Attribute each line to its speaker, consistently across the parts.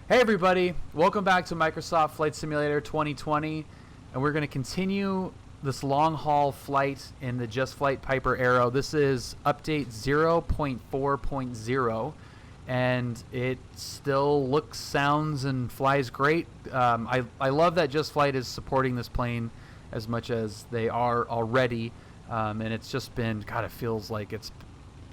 Speaker 1: Hey everybody, welcome back to Microsoft Flight Simulator 2020, and we're going to continue this long haul flight in the JustFlight Piper Arrow. This is update 0.4.0, and it still looks, sounds, and flies great. I love that JustFlight is supporting this plane as much as they are already, and it's just been, God, it feels like it's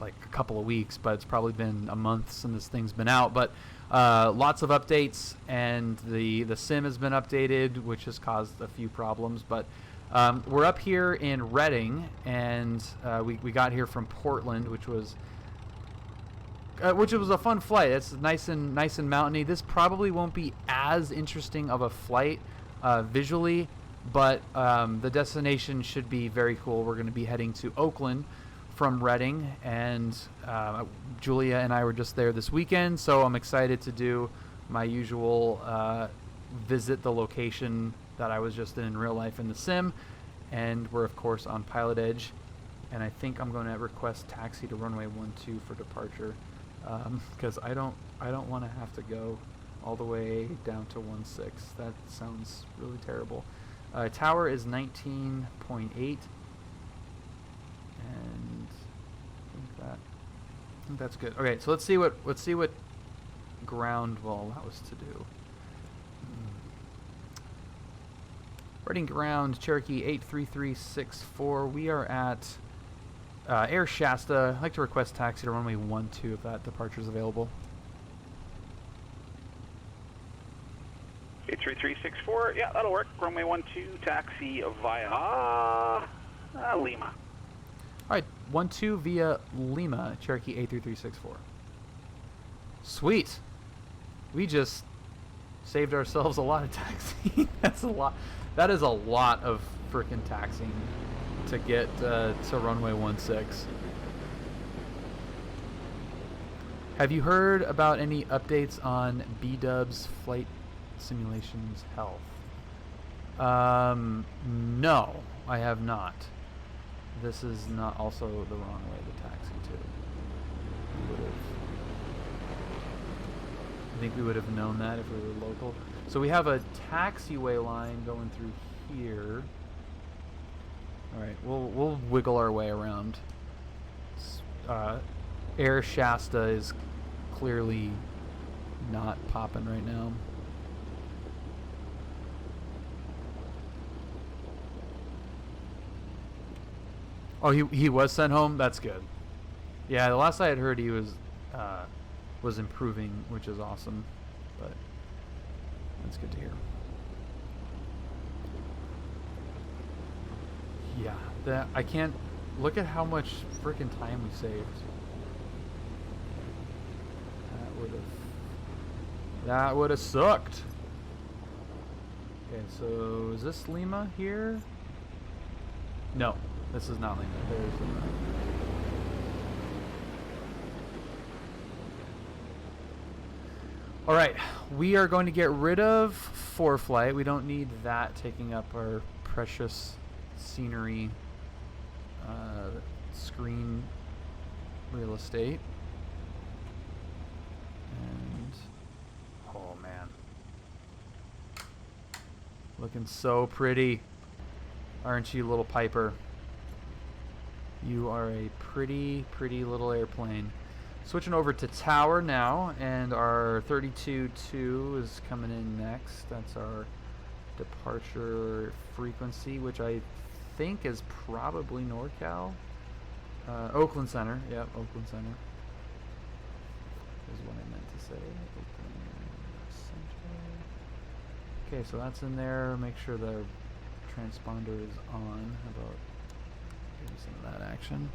Speaker 1: like a couple of weeks, but it's probably been a month since this thing's been out. But lots of updates, and the sim has been updated, which has caused a few problems. But we're up here in Reading, and we got here from Portland, which was a fun flight. It's nice and mountainy. This probably won't be as interesting of a flight visually, but the destination should be very cool. We're going to be heading to Oakland from Reading, and Julia and I were just there this weekend, so I'm excited to do my usual visit the location that I was just in real life in the sim. And we're of course on PilotEdge, and I think I'm going to request taxi to runway 12 for departure, because I don't want to have to go all the way down to 16. That sounds really terrible. Tower is 19.8. And I think that's good. Okay, so let's see what ground will allow us to do. Reading ground, Cherokee 83364. We are at Air Shasta. I'd like to request taxi to runway 12 if that departure is available.
Speaker 2: 83364. Yeah, that'll work. Runway 12, taxi via Lima.
Speaker 1: All right, 12 via Lima, Cherokee 83364. Sweet. We just saved ourselves a lot of taxiing. That's a lot. That is a lot of freaking taxiing to get to runway 16. Have you heard about any updates on B-Dub's flight simulations health? No, I have not. This is not also the wrong way to taxi to. I think we would have known that if we were local. So we have a taxiway line going through here. All right, we'll wiggle our way around. Air Shasta is clearly not popping right now. Oh, he was sent home? That's good. Yeah, the last I had heard he was improving, which is awesome. But that's good to hear. Yeah, I can't look at how much freaking time we saved. That would have sucked. Okay, so is this Lima here? No. This is not Lima. There's Lima. Alright, we are going to get rid of ForeFlight. We don't need that taking up our precious scenery screen real estate. And, oh man. Looking so pretty. Aren't you, little Piper? You are a pretty little airplane. Switching over to tower now, and our 32.2 is coming in next. That's our departure frequency, which I think is probably NorCal. Oakland Center. Yep, Oakland Center is what I meant to say. Oakland Center. Okay, so that's in there. Make sure the transponder is on. How about some of that action?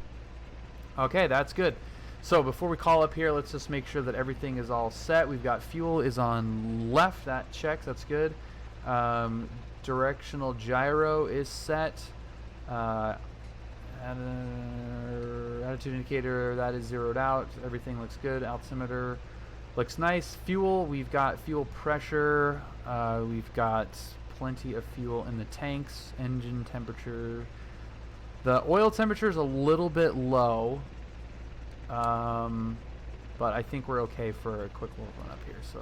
Speaker 1: Okay, that's good. So before we call up here, let's just make sure that everything is all set. We've got fuel is on left. That checks. That's good. Directional gyro is set. Attitude indicator, that is zeroed out. Everything looks good. Altimeter looks nice. Fuel, we've got fuel pressure. We've got plenty of fuel in the tanks. Engine temperature. The oil temperature is a little bit low, but I think we're okay for a quick little run up here. So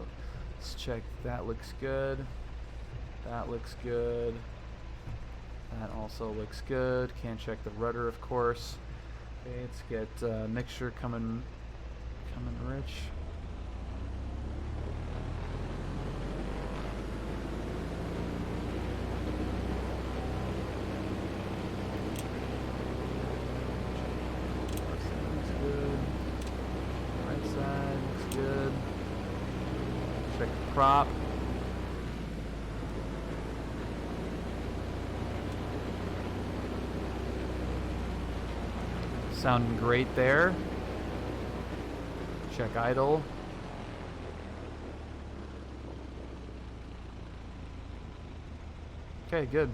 Speaker 1: Let's check. That looks good. That looks good. That also looks good. Can't check the rudder, of course. Okay, let's get mixture coming rich. Looks good. Right side looks good. Check the prop. Sounding great there. Check idle. Okay, good.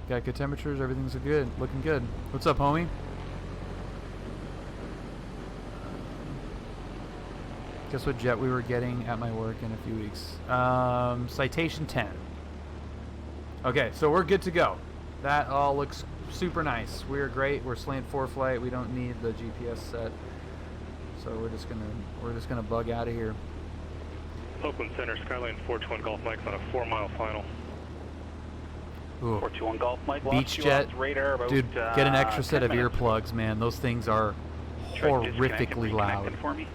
Speaker 1: Got good temperatures. Everything's good. Looking good. What's up, homie? Guess what jet we were getting at my work in a few weeks? Citation 10. Okay, so we're good to go. That all looks super nice. We're great. We're slant 4 flight. We don't need the GPS set, so we're just gonna bug out of here.
Speaker 3: Oakland Center, Skyline 421 Golf Mike's on a 4-mile final.
Speaker 1: Ooh.
Speaker 2: 421 Golf Mike.
Speaker 1: Beach jet,
Speaker 2: radar about,
Speaker 1: dude. Get an extra set of
Speaker 2: 10 minutes.
Speaker 1: earplugs, man. Those things are
Speaker 2: Try to disconnect and
Speaker 1: horrifically
Speaker 2: reconnect
Speaker 1: loud.
Speaker 2: it for me.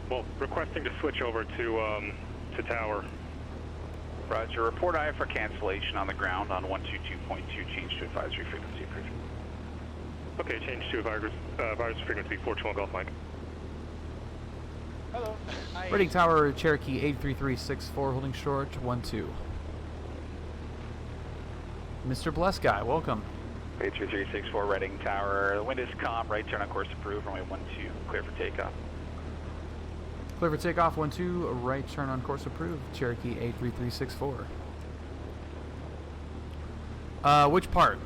Speaker 3: Well, requesting to switch over to tower.
Speaker 2: Roger. Report I for cancellation on the ground on 122.2. Change to advisory frequency approved.
Speaker 3: Okay, change to advisory frequency 421 Golf Mike.
Speaker 2: Hello. Hi.
Speaker 1: Reading tower Cherokee 83364 holding short 12. Mr. Bless Guy, welcome.
Speaker 2: 83364 Reading Tower. The wind is calm. Right turn on course approved. Runway 12. Clear for takeoff.
Speaker 1: Clear for takeoff 12. Right turn on course approved. Cherokee 83364. Which part?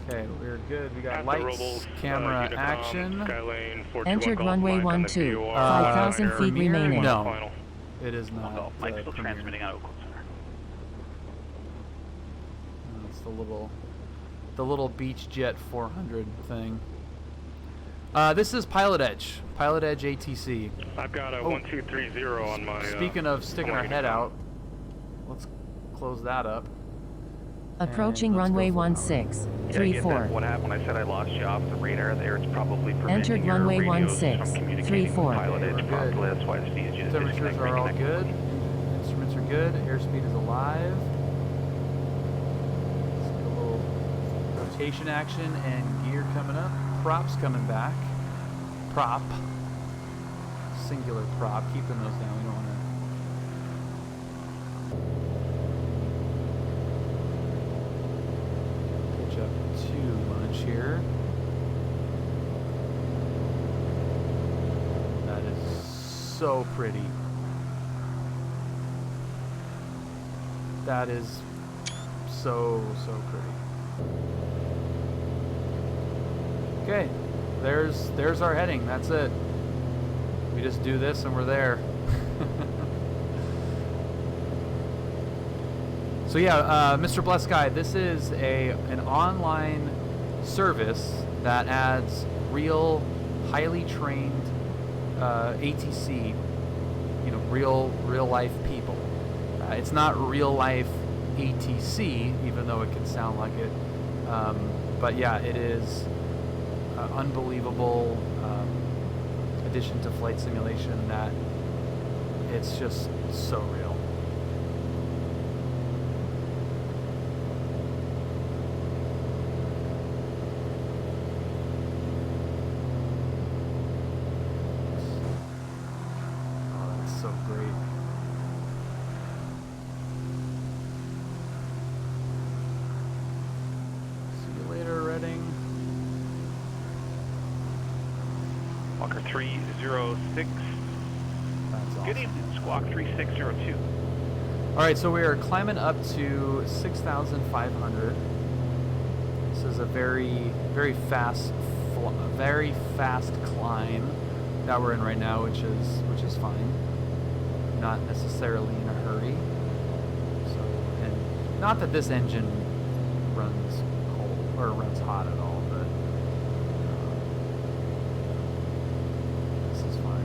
Speaker 1: Okay, we're good. We got lights, camera, action.
Speaker 3: Skyline 421
Speaker 4: Entered
Speaker 3: Golf
Speaker 4: runway
Speaker 3: Mike
Speaker 4: 12. 5,000 feet
Speaker 1: Premier?
Speaker 4: remaining.
Speaker 1: No.
Speaker 3: Final.
Speaker 1: It is not.
Speaker 2: Golf Mike still
Speaker 1: Premier.
Speaker 2: transmitting on Oakland Center.
Speaker 1: It's the little beach jet 400 thing. This is PilotEdge. PilotEdge ATC.
Speaker 3: I've got a 1230 on my.
Speaker 1: Speaking of sticking our head out, let's close that up.
Speaker 4: Approaching
Speaker 1: And let's
Speaker 4: runway
Speaker 1: go for
Speaker 4: 1634.
Speaker 2: What happened when I said I lost you off the radar there? It's probably preventing
Speaker 4: Entered
Speaker 2: your
Speaker 4: runway
Speaker 2: radios from
Speaker 4: 1634.
Speaker 2: communicating with
Speaker 1: We're
Speaker 2: PilotEdge
Speaker 1: good.
Speaker 2: properly. That's why it's needed you to
Speaker 1: Temperatures
Speaker 2: disconnect,
Speaker 1: are all
Speaker 2: reconnect.
Speaker 1: good. Instruments are good. Airspeed is alive. Let's get a little rotation action and gear coming up. Props coming back. Prop. Singular prop. Keeping those down. We don't want to. Pitch up too much here. That is so pretty. That is so pretty. Okay, there's our heading. That's it. We just do this and we're there. So yeah, Mr. Bless Guy, this is an online service that adds real, highly trained ATC, real life people. It's not real life ATC, even though it can sound like it. But yeah, it is unbelievable addition to flight simulation that it's just so real. Oh, that's so great. See you later, Reading.
Speaker 2: Walker 306.
Speaker 1: That's awesome.
Speaker 2: Good evening, Squawk 3602.
Speaker 1: All right, so we are climbing up to 6,500. This is a very fast climb that we're in right now, which is fine. Not necessarily in a hurry. So, and not that this engine runs cold or runs hot at all, but this is fine.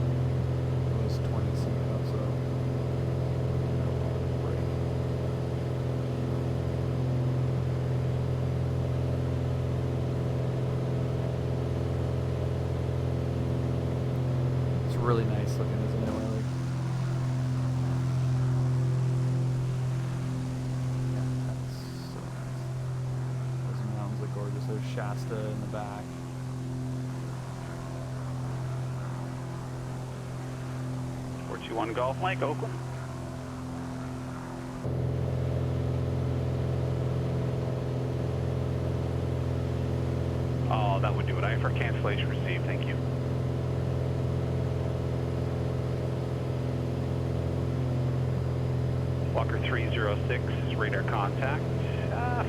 Speaker 1: really nice looking, isn't it, Willie? Yeah, that's so nice. Those mountains look gorgeous. There's Shasta in the back.
Speaker 2: One Golf Mike, Oakland. Oh, that would do it. I for cancellation received. Thank you. Walker 306, radar contact.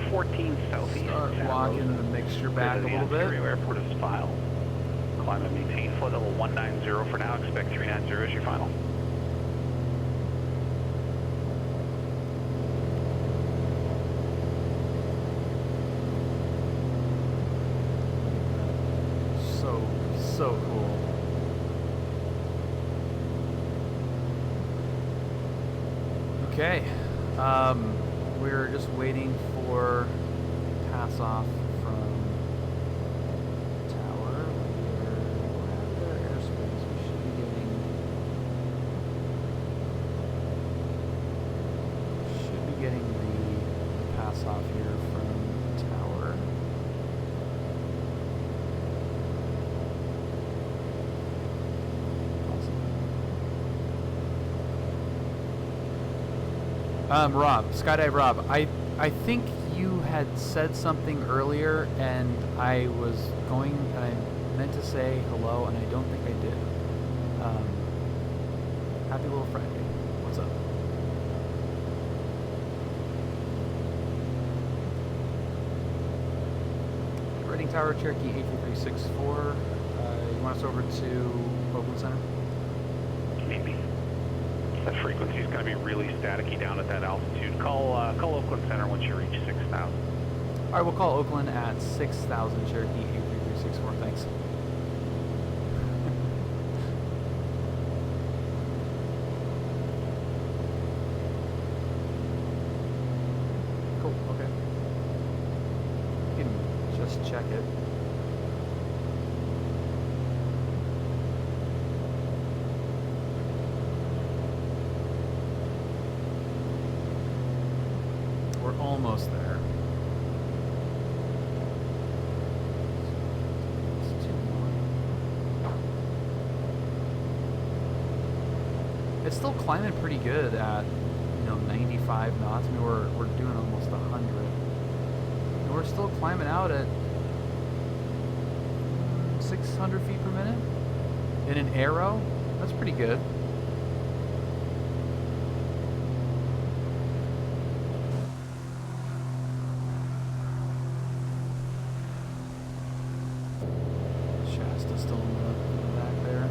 Speaker 2: 14 southeast.
Speaker 1: Start walking the mixture back a little bit.
Speaker 2: Airport is filed. Climb and maintain flood level 190 for now. Expect 390 as your final.
Speaker 1: So cool. Okay, we're just waiting for pass off from tower. We're at their airspace. We should be getting the pass off here from tower. Rob, Skydive Rob, I think you had said something earlier, and I was going, and I meant to say hello, and I don't think I did. Happy little Friday. What's up? Reading Tower, Cherokee 83364. You want us over to Oakland Center?
Speaker 2: Maybe. That frequency is going to be really staticky down at that altitude. Call Oakland Center once you reach 6,000.
Speaker 1: All right, we'll call Oakland at 6,000, Cherokee 83364. Thanks. Cool. Okay. You can just check it. Almost there. It's still climbing pretty good at 95 knots. I mean, we're doing almost 100, and we're still climbing out at 600 feet per minute in an aero. That's pretty good. Still in the back there.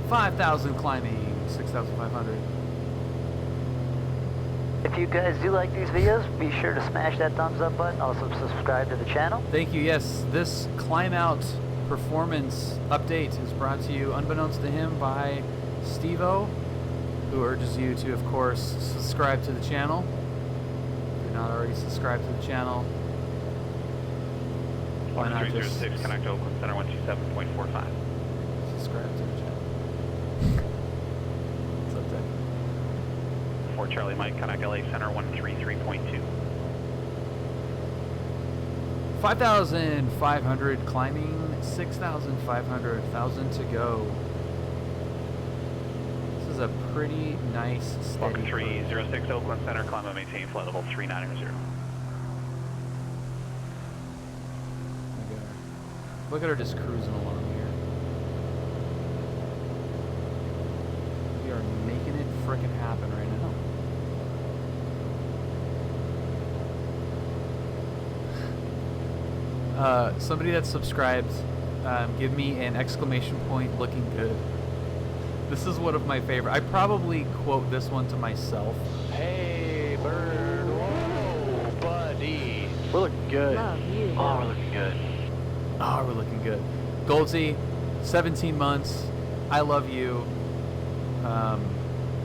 Speaker 1: $5,000 climbing, 6,500.
Speaker 5: If you guys do like these videos, be sure to smash that thumbs up button. Also subscribe to the channel.
Speaker 1: Thank you. Yes, this climb out performance update is brought to you, unbeknownst to him, by Steve-O, who urges you to, of course, subscribe to the channel. Not already subscribed to the channel. Why not just
Speaker 2: 306, connect to Oakland Center 127.45.
Speaker 1: subscribe to the channel? What's up, Dick?
Speaker 2: 4 Charlie Mike, connect LA Center 133.2.
Speaker 1: 5,500 climbing, 6,500, 1,000 to go. This is a pretty nice steady
Speaker 2: Walker 306 Oakland Center, climb and maintain flight level 390.
Speaker 1: Look at her just cruising along here. We are making it frickin' happen right now. Somebody that subscribed, give me an exclamation point looking good. This is one of my favorite. I probably quote this one to myself.
Speaker 6: Hey, bird. Whoa, buddy. We're looking good.
Speaker 4: Love you.
Speaker 6: Oh, we're looking good.
Speaker 1: Oh, we're looking good. Goldsy, 17 months. I love you.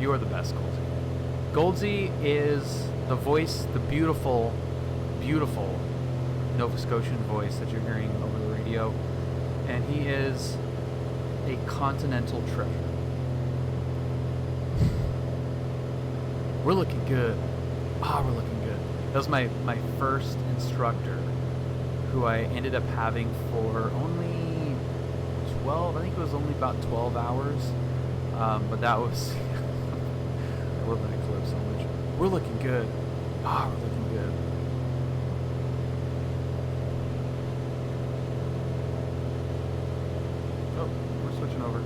Speaker 1: You are the best, Goldsy. Goldsy is the voice, the beautiful, beautiful Nova Scotian voice that you're hearing over the radio, and he is a continental treasure. We're looking good. We're looking good. That was my first instructor, who I ended up having for only 12, I think it was only about 12 hours, but that was, I love that clip so much. We're looking good. We're looking good. Oh, we're switching over.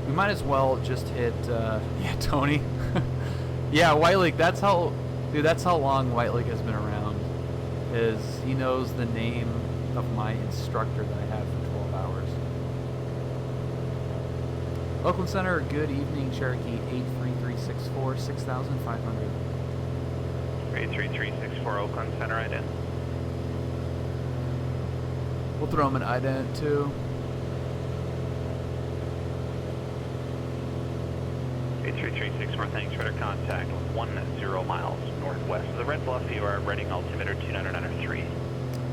Speaker 1: We might as well just hit, yeah, Tony. Yeah, White Lake, that's how long White Lake has been around, is he knows the name of my instructor that I had for 12 hours. Oakland Center, good evening, Cherokee 83364, 6500.
Speaker 2: 83364 Oakland Center, ident.
Speaker 1: We'll throw him an ident too.
Speaker 2: 83364, thanks for the contact. 10 miles northwest of the Red Bluff. You are Reading altimeter 2993.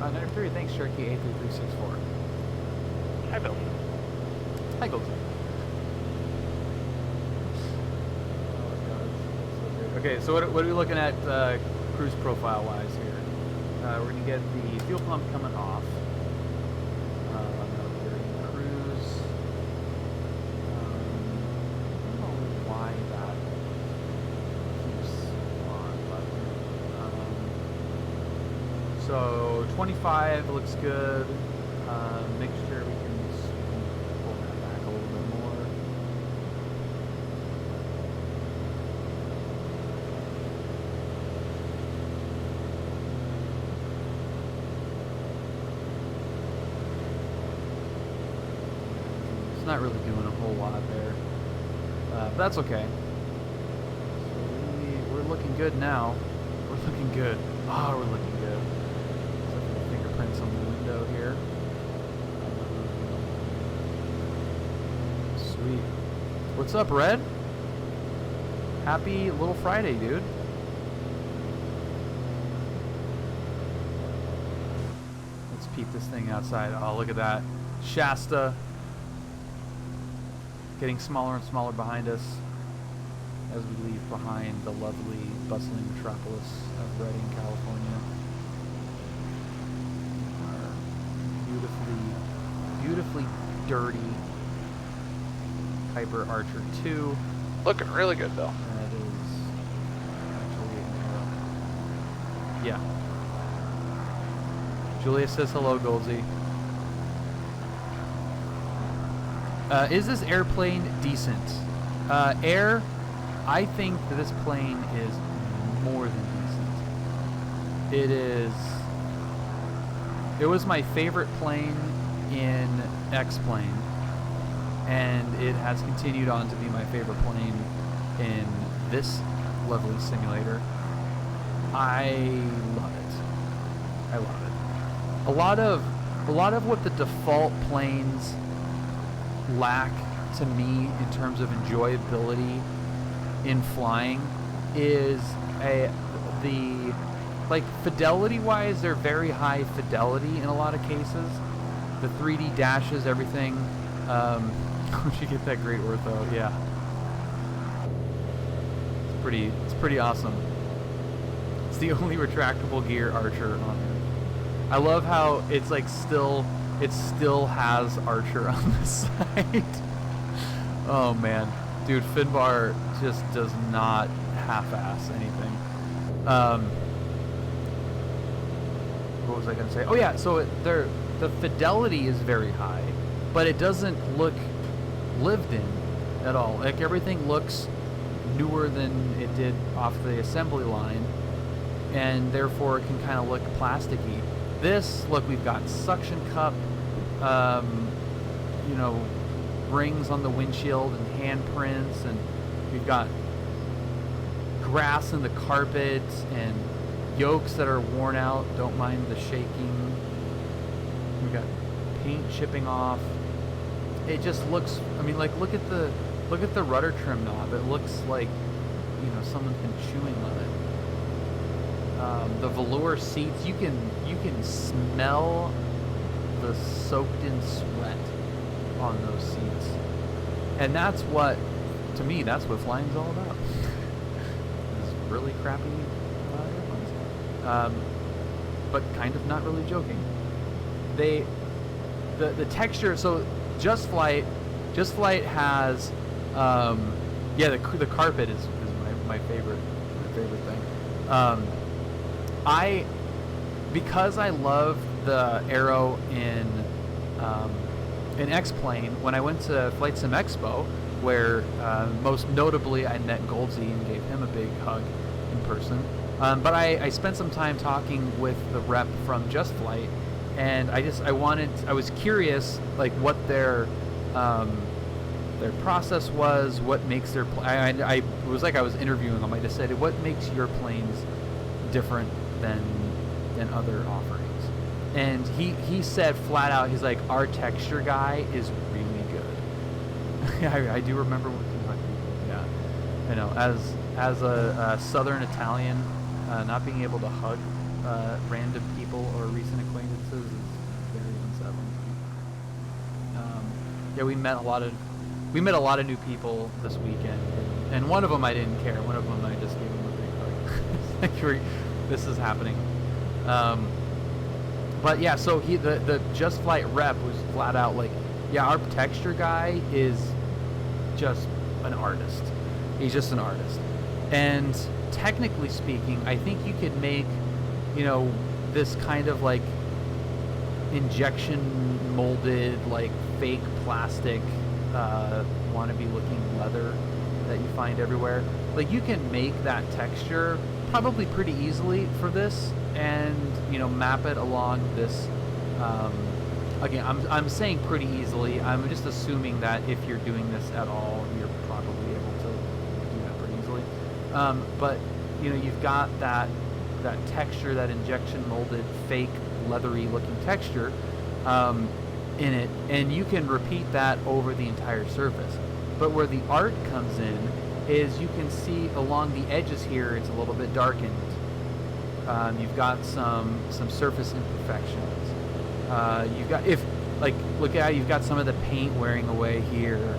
Speaker 1: 93, thanks, Cherokee 83364.
Speaker 2: Hi, Bill.
Speaker 1: Hi, Gold. Okay, so what are we looking at cruise profile wise here? We're going to get the fuel pump coming off. We're in cruise. I don't know why that keeps on, but so 25 looks good. Mixture, we can pull that back a little bit more. It's not really doing a whole lot there, but that's okay. So we're looking good now. We're looking good. We're looking good. Except for the fingerprints on the window here. Sweet. What's up, Red? Happy little Friday, dude. Let's peep this thing outside. Oh, look at that. Shasta. Getting smaller and smaller behind us as we leave behind the lovely, bustling metropolis of Redding, California. Our beautifully dirty Piper Archer 2.
Speaker 6: Looking really good, though.
Speaker 1: That is actually yeah. Julia says hello, Goldsy. Is this airplane decent? Air, I think that this plane is more than decent. It was my favorite plane in X-Plane, and it has continued on to be my favorite plane in this lovely simulator. I love it. I love it. A lot of what the default planes lack to me in terms of enjoyability in flying is like fidelity wise, they're very high fidelity in a lot of cases. The 3D dashes, everything. Once you get that great ortho, yeah. It's pretty awesome. It's the only retractable gear Archer on Earth. I love how it's like it still has Archer on the side. Oh man, dude, Finbar just does not half-ass anything. What was I gonna say? Oh yeah, so the fidelity is very high, but it doesn't look lived in at all. Like everything looks newer than it did off the assembly line, and therefore it can kind of look plasticky. This, look, we've got suction cup, you know, rings on the windshield and handprints, and we've got grass in the carpet and yokes that are worn out. Don't mind the shaking. We've got paint chipping off. It just looks, I mean, like look at the rudder trim knob. It looks like, you know, someone's been chewing on it. the velour seats, you can smell the soaked in sweat on those seats, and that's what, to me, that's what flying's all about. Is really crappy airplanes, but kind of not really joking. The texture. So JustFlight has yeah, the carpet is my favorite thing. Because I love the aero in X-Plane, when I went to Flight Sim Expo, where most notably I met Goldsy and gave him a big hug in person. But I spent some time talking with the rep from JustFlight, and I was curious, like, what their process was, what makes their it was like I was interviewing them. I just said, what makes your planes different than other offerings? And he said flat out, he's like, our texture guy is really good. I do remember when yeah, I know, as a Southern Italian, not being able to hug random people or recent acquaintances is very unsettling. Yeah, we met a lot of new people this weekend, and one of them I didn't care. One of them I just gave him a big hug. Like, this is happening. But yeah, so the JustFlight rep was flat out like, yeah, our texture guy is just an artist. He's just an artist. And technically speaking, I think you could make, this kind of like injection molded, like fake plastic, wannabe looking leather that you find everywhere. Like, you can make that texture probably pretty easily for this, and map it along this. Again, I'm saying pretty easily. I'm just assuming that if you're doing this at all, you're probably able to do that pretty easily. But you've got that texture, that injection molded, fake leathery looking texture in it, and you can repeat that over the entire surface. But where the art comes in is you can see along the edges here, it's a little bit darkened. You've got some surface imperfections. You've got, look at, you've got some of the paint wearing away here.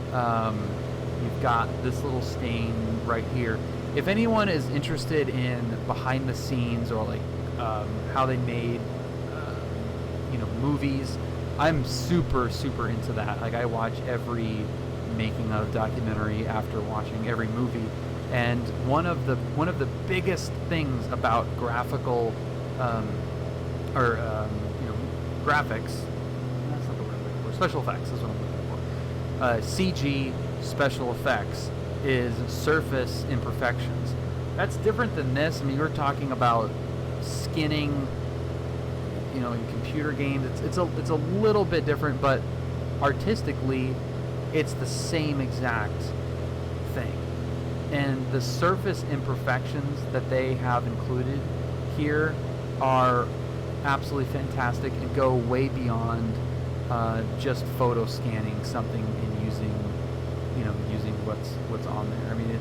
Speaker 1: You've got this little stain right here. If anyone is interested in behind the scenes, or like how they made movies, I'm super into that. Like, I watch every making of documentary after watching every movie, and one of the biggest things about graphical graphics, that's not the word I'm looking for, special effects is what I'm looking for. CG special effects is surface imperfections. That's different than this. I mean, you're talking about skinning, in computer games. It's a little bit different, but artistically, it's the same exact thing. And the surface imperfections that they have included here are absolutely fantastic and go way beyond just photo scanning something and using what's on there. I mean,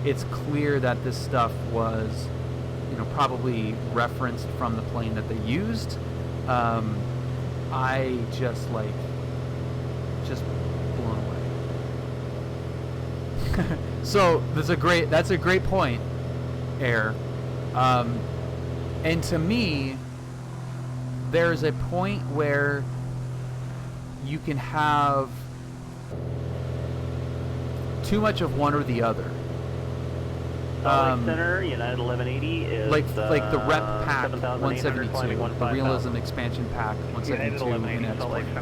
Speaker 1: it's clear that this stuff was probably referenced from the plane that they used. I just blown away. So that's a great point, Air. And to me, there's a point where you can have too much of one or the other.
Speaker 7: Center, United 1180 is
Speaker 1: like the Rep Pack 172, the Realism Expansion Pack 172 in X-Plane.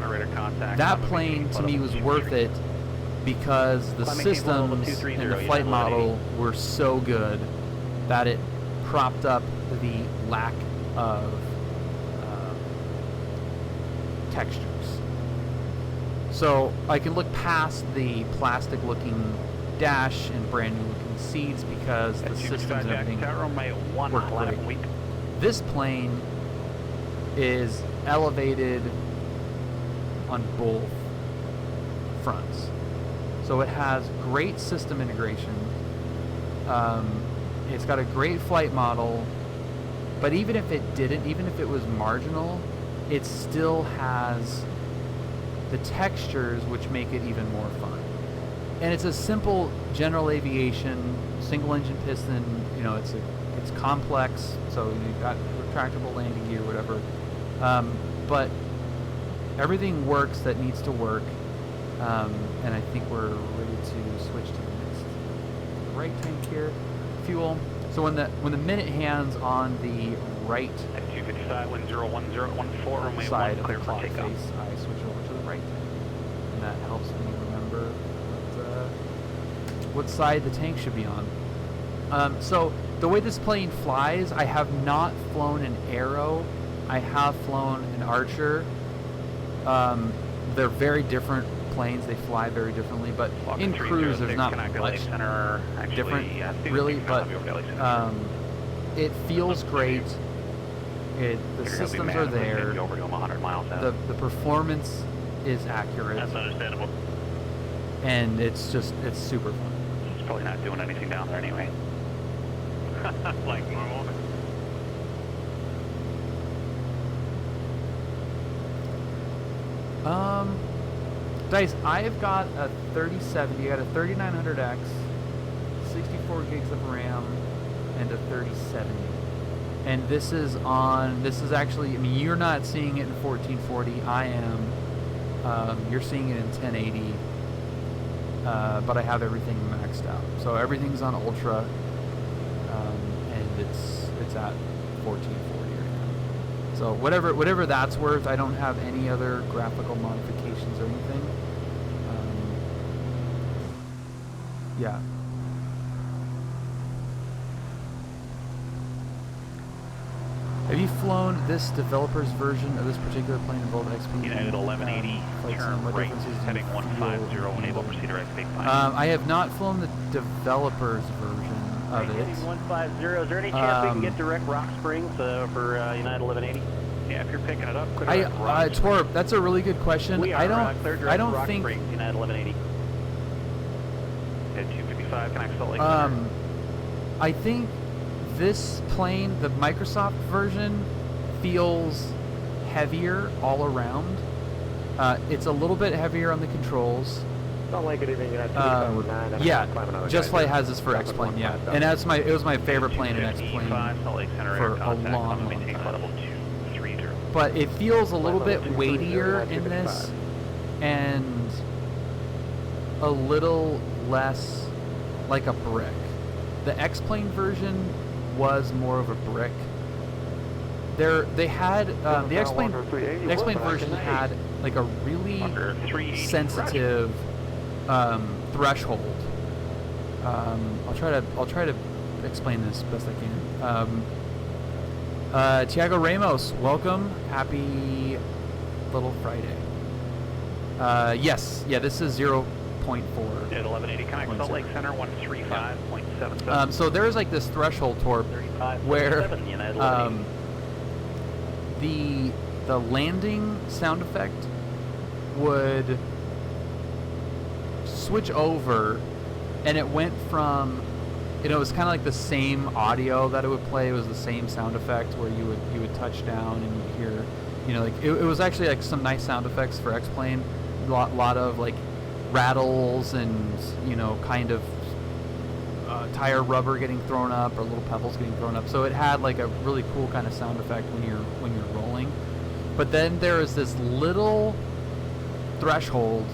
Speaker 1: That plane to me was worth it because the systems and the flight model were so good that it propped up the lack of textures. So I can look past the plastic looking dash and brand new looking seats because the systems and everything work great. This plane is elevated on both fronts. So it has great system integration. It's got a great flight model, But even if it didn't, even if it was marginal, it still has the textures which make it even more fun. And it's a simple general aviation, single engine piston, you know, it's complex, so you've got retractable landing gear, whatever. But everything works that needs to work. And I think we're ready to switch to the next right tank here. Fuel. So when the minute hand's on the right
Speaker 2: At 255, wind 01014, runway
Speaker 1: side
Speaker 2: 1,
Speaker 1: of the
Speaker 2: clear for
Speaker 1: clock
Speaker 2: takeoff.
Speaker 1: face, I switch over to the right tank. And that helps me remember what side the tank should be on. So the way this plane flies, I have not flown an Arrow. I have flown an Archer. They're very different planes. They fly very differently, but in cruise there's not much different, really. But it feels great. The systems are there. The performance is accurate.
Speaker 3: That's understandable.
Speaker 1: And it's super fun.
Speaker 2: It's probably not doing anything down there anyway.
Speaker 3: Like normal.
Speaker 1: Dice, I've got a 3070, I got a 3900X, 64 gigs of RAM, and a 3070. And this is actually, I mean, you're not seeing it in 1440, I am. You're seeing it in 1080, but I have everything maxed out. So everything's on Ultra, and it's at 1440 right now. So whatever that's worth, I don't have any other graphical modifications or anything. Yeah. Have you flown this developer's version of this particular plane in both XP?
Speaker 2: United 1180, turn right, heading 150, enable proceed direct, take 5.
Speaker 1: I have not flown the developer's version of it.
Speaker 7: 150, is there any chance we can get direct Rock Springs for United 1180?
Speaker 2: Yeah, if you're picking it up, could
Speaker 1: Torp, that's a really good question.
Speaker 7: We are,
Speaker 1: I don't
Speaker 7: Rock
Speaker 1: think
Speaker 7: Springs, United 1180.
Speaker 2: at 255, connect Salt Lake Center.
Speaker 1: I think this plane, the Microsoft version, feels heavier all around. It's a little bit heavier on the controls.
Speaker 3: Don't like it even yet.
Speaker 1: Yeah, JustFlight has this for X-Plane, yeah. And it was my favorite plane in X-Plane for a long time. But it feels a little bit weightier in this, and a little less like a brick. The X-Plane version was more of a brick. The X-Plane version had like a really sensitive threshold. I'll try to explain this best I can. Tiago Ramos, welcome. Happy Little Friday. Yes, yeah, this is 0.4.
Speaker 2: At 1180, connect Salt Lake Center 135.77.
Speaker 1: So there is like this threshold, Torp, where the landing sound effect would switch over, and it went from, it was kind of like the same audio that it would play. It was the same sound effect where you would touch down and you'd hear, like it was actually like some nice sound effects for X-Plane. A lot of like rattles and kind of tire rubber getting thrown up or little pebbles getting thrown up. So it had like a really cool kind of sound effect when you're rolling. But then there is this little threshold,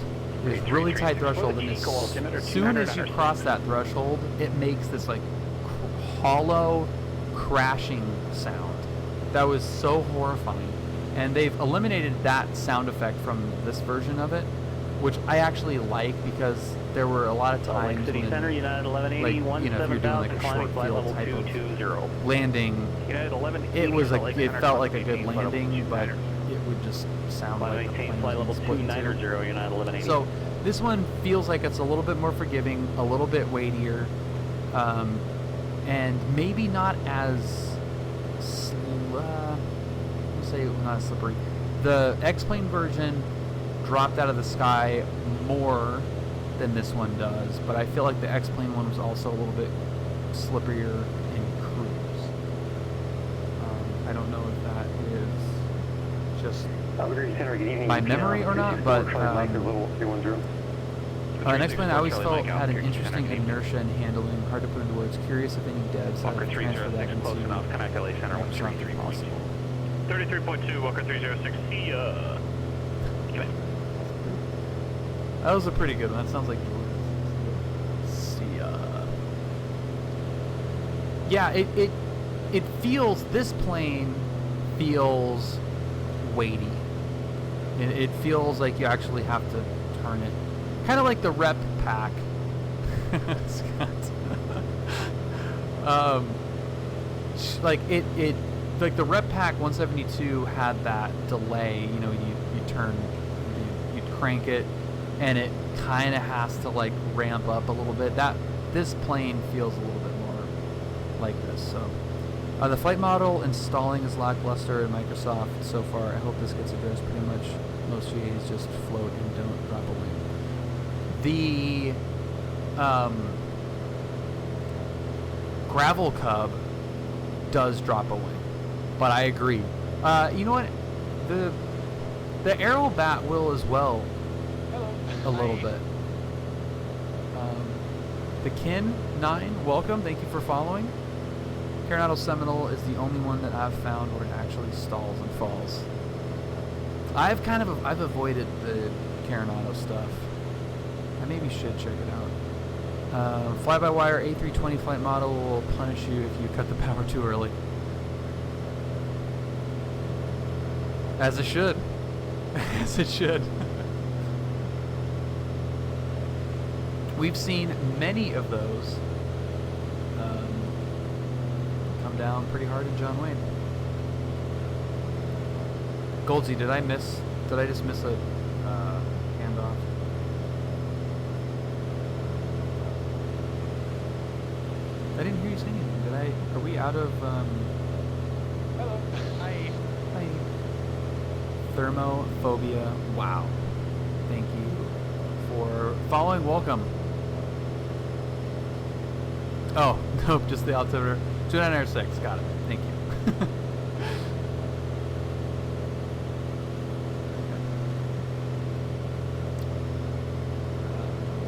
Speaker 1: this really tight threshold, and as soon as you cross that threshold, it makes this like hollow crashing sound that was so horrifying. And they've eliminated that sound effect from this version of it, which I actually like, because there were a lot of times
Speaker 7: City
Speaker 1: when,
Speaker 7: Center, United 1180,
Speaker 1: like, if you're doing like a short field type of landing, it was like, it felt like a good landing, but it would just sound like the plane
Speaker 7: flight level
Speaker 1: was split in
Speaker 7: 290,
Speaker 1: two.
Speaker 7: United 1180.
Speaker 1: So this one feels like it's a little bit more forgiving, a little bit weightier, and maybe not as not slippery. The X-Plane version dropped out of the sky more than this one does, but I feel like the X-Plane one was also a little bit slipperier in cruise. just my memory or not, but an X-Plane I always felt had an interesting inertia and handling, hard to put into words. Curious if any devs have
Speaker 2: Walker
Speaker 1: transferred that
Speaker 2: 306
Speaker 1: into
Speaker 2: close enough, connect LA Center
Speaker 1: something
Speaker 2: 133.2.
Speaker 1: possible.
Speaker 3: 33.2, Walker 306, see ya.
Speaker 1: That was a pretty good one. That sounds like see ya. Yeah, it feels, this plane feels weighty. It feels like you actually have to turn it. Kind of like the rep pack. Like like the rep pack 172 had that delay. You know, you turn, you crank it, and it kind of has to like ramp up a little bit. This plane feels a little bit more like this. So the flight model installing is lackluster in Microsoft so far. I hope this gets addressed. Pretty much most GAs just float and don't drop a wing. The Gravel Cub does drop a wing, but I agree. You know what? The Aero Bat will as well. A little bit. The Kin 9, welcome. Thank you for following. Coronado Seminole is the only one that I've found where it actually stalls and falls. I've avoided the Coronado stuff. I maybe should check it out. Fly-by-wire A320 flight model will punish you if you cut the power too early. As it should. As it should. We've seen many of those come down pretty hard in John Wayne. Goldsy, did I just miss a handoff? I didn't hear you say anything. Are we out of,
Speaker 6: Hello. Hi.
Speaker 1: Hi. Thermophobia. Wow. Thank you for following. Welcome. Oh, nope, just the altimeter. 2906. Got it. Thank you.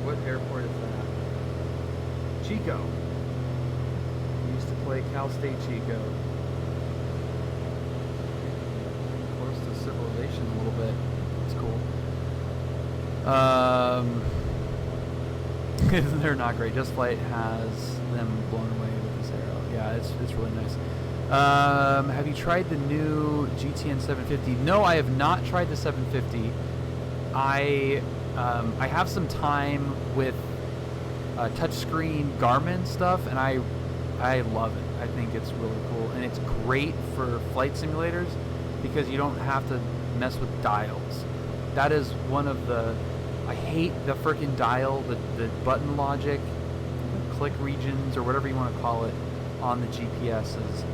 Speaker 1: What airport is that? Chico. We used to play Cal State Chico. Close to civilization a little bit. It's cool. They're not great. JustFlight has them blown away with this arrow. Yeah, it's really nice. Have you tried the new GTN 750? No, I have not tried the 750. I have some time with touchscreen Garmin stuff, and I love it. I think it's really cool, and it's great for flight simulators because you don't have to mess with dials. That is one of the, I hate the frickin' dial, the button logic, the click regions, or whatever you want to call it, on the GPSs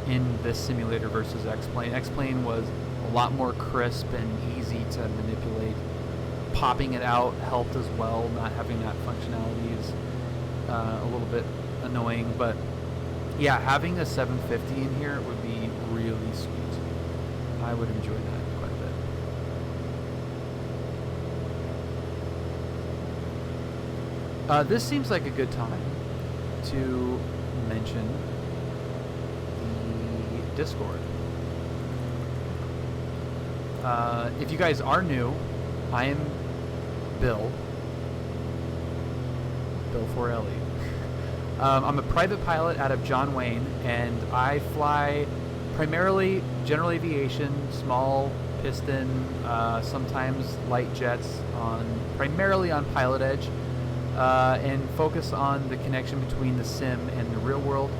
Speaker 1: in this simulator versus X-Plane. X-Plane was a lot more crisp and easy to manipulate. Popping it out helped as well. Not having that functionality is a little bit annoying, but yeah, having a 750 in here would be really sweet. I would enjoy that quite a bit. This seems like a good time to mention the Discord. If you guys are new, I am Bill 4LE. I'm a private pilot out of John Wayne, and I fly primarily general aviation, small piston, sometimes light jets, primarily on PilotEdge, and focus on the connection between the sim and the real world.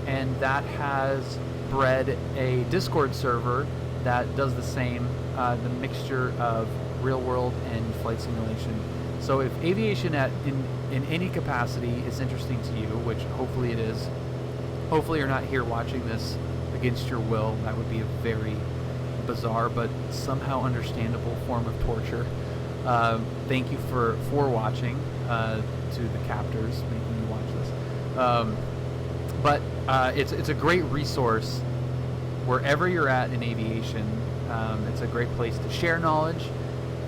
Speaker 1: And that has bred a Discord server that does the same, the mixture of real world and flight simulation. So if aviation in any capacity is interesting to you, which hopefully it is, hopefully you're not here watching this against your will. That would be a very bizarre but somehow understandable form of torture. Thank you for watching, to the captors making you watch this. But it's a great resource wherever you're at in aviation, it's a great place to share knowledge.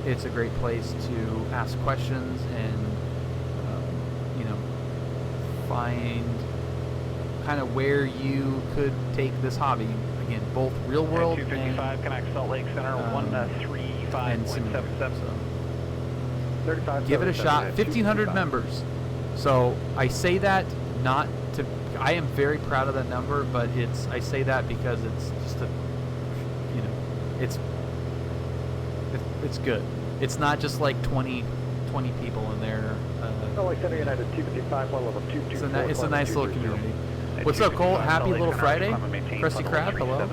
Speaker 1: It's a great place to ask questions and, you know, find kind of where you could take this hobby. Again, both real world
Speaker 2: 255 connect Salt Lake Center,
Speaker 1: and
Speaker 2: 135.77.
Speaker 1: So give it a shot. 1,500 members. So I say that not to. I am very proud of that number, but I say that because it's just a, you know, it's good. It's not just like 20 people in there.
Speaker 8: Salt Lake Center United 255, one level 224.
Speaker 1: It's a nice little community. What's up, Cole? Happy little Friday. Krusty Krab, hello.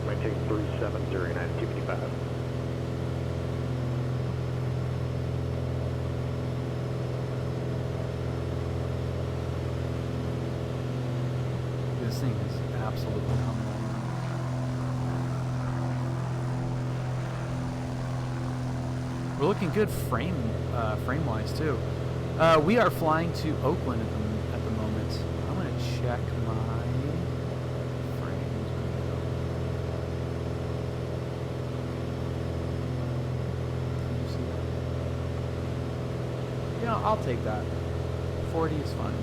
Speaker 8: Maintain 370 United 255.
Speaker 1: This thing is absolutely phenomenal. We're looking good frame-wise too. We are flying to Oakland at the moment. I'm gonna check my frames. Can you see that? You know, I'll take that. 40 is fine.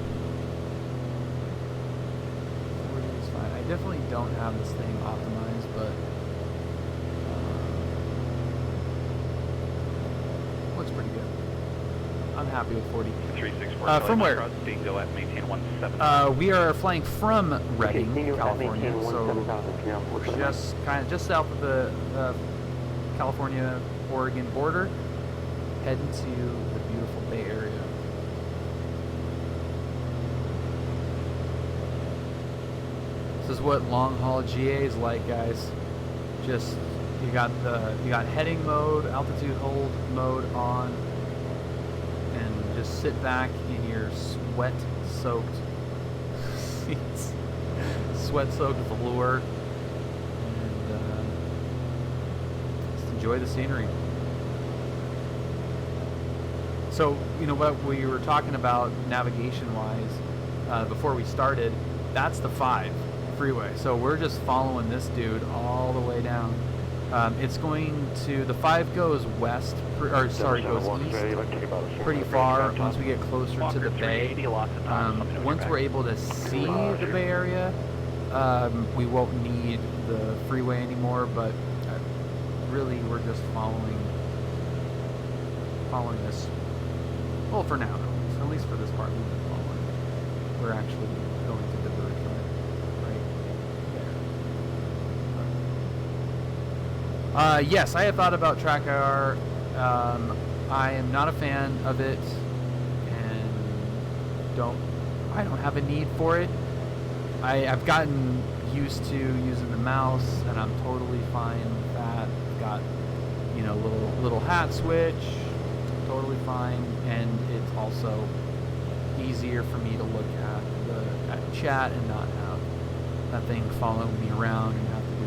Speaker 1: 40 is fine. I definitely don't have this thing optimized, but looks pretty good. I'm happy with 40.
Speaker 2: 364.
Speaker 1: From where?
Speaker 2: Go at maintain 17.
Speaker 1: We are flying from Redding, California, so just south of the California-Oregon border, heading to the beautiful Bay Area. This is what long haul GA is like, guys. Just you got heading mode, altitude hold mode on, and just sit back in your sweat-soaked seats, sweat-soaked velour, and just enjoy the scenery. So, you know what we were talking about navigation-wise before we started, that's the 5 freeway. So we're just following this dude all the way down. It's going to, the 5 goes west, goes east pretty far once we get closer to the bay. Once we're able to see the Bay Area, we won't need the freeway anymore, but really we're just following this. Well, for now, at least for this part, we've been following. We're actually going to diverge from it right there. Yes, I have thought about track IR. I am not a fan of it, and I don't have a need for it. I've gotten used to using the mouse, and I'm totally fine with that. I've got, you know, little hat switch, totally fine, and it's also easier for me to look at chat and not have that thing following me around and have to do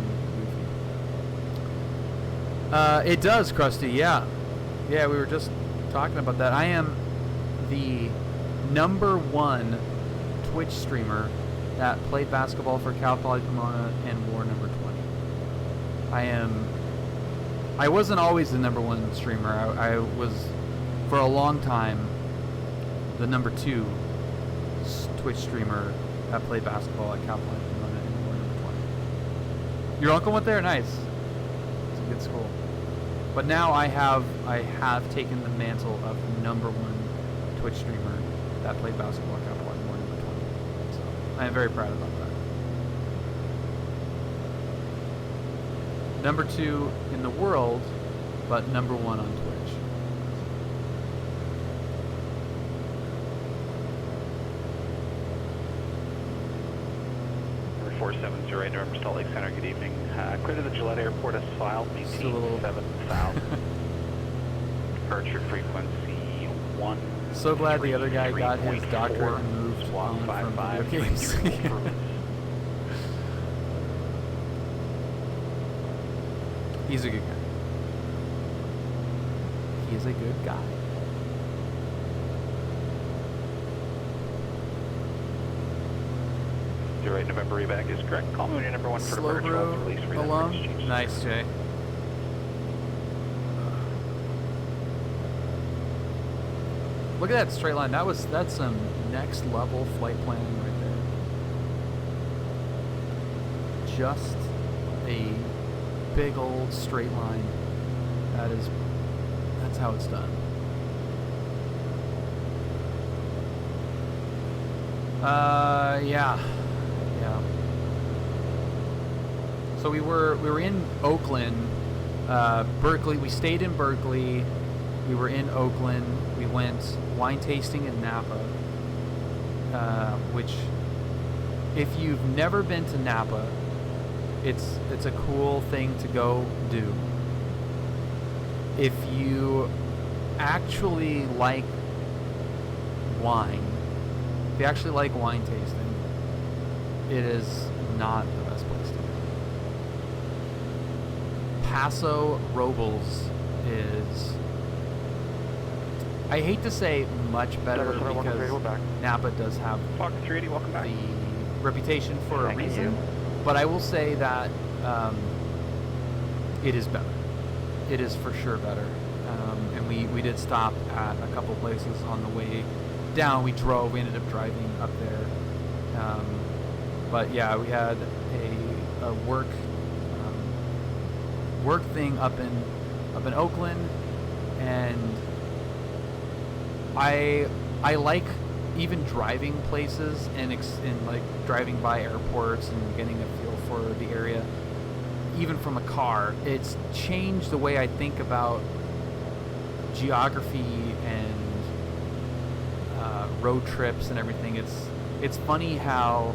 Speaker 1: goofy. It does, Krusty, yeah. Yeah, we were just talking about that. I am the #1 Twitch streamer that played basketball for Cal Poly Pomona and wore number 20. I wasn't always the #1 streamer. I was, for a long time, the #2 Twitch streamer that played basketball at Cal Poly Pomona and wore number 20. Your uncle went there? Nice. It's a good school. But now I have taken the mantle of #1 Twitch streamer that played basketball at Cal Poly and wore number 20. So I am very proud about that. #2 in the world, but #1 on Twitch.
Speaker 2: 470 Durham, Salt Lake Center, good evening. Clear to the Gillette Airport as filed, maintain 7000. Departure frequency 1.
Speaker 1: So glad the other guy got his doctorate and moved on from video games. He's a good guy. He's a good guy.
Speaker 2: right, November EVGA is correct. Call me when you're number 1 for departure.
Speaker 1: Slowbro
Speaker 2: Release for
Speaker 1: alum.
Speaker 2: exchange.
Speaker 1: Nice, Jay. Look at that straight line. That's some next level flight planning right there. Just a big old straight line. That's how it's done. Yeah. So we were in Oakland, Berkeley. We stayed in Berkeley. We were in Oakland. We went wine tasting in Napa, which, if you've never been to Napa, it's a cool thing to go do. If you actually like wine, if you actually like wine tasting, it is not the best place to go. Paso Robles is, I hate to say much better because Napa does have
Speaker 2: Fox 380, welcome back.
Speaker 1: the reputation for a
Speaker 2: Thank
Speaker 1: reason,
Speaker 2: you.
Speaker 1: but I will say that it is better. It is for sure better. And we did stop at a couple places on the way down. We ended up driving up there. But yeah, we had a work thing up in Oakland, and I like even driving places and like driving by airports and getting a feel for the area, even from a car. It's changed the way I think about geography and road trips and everything. It's funny how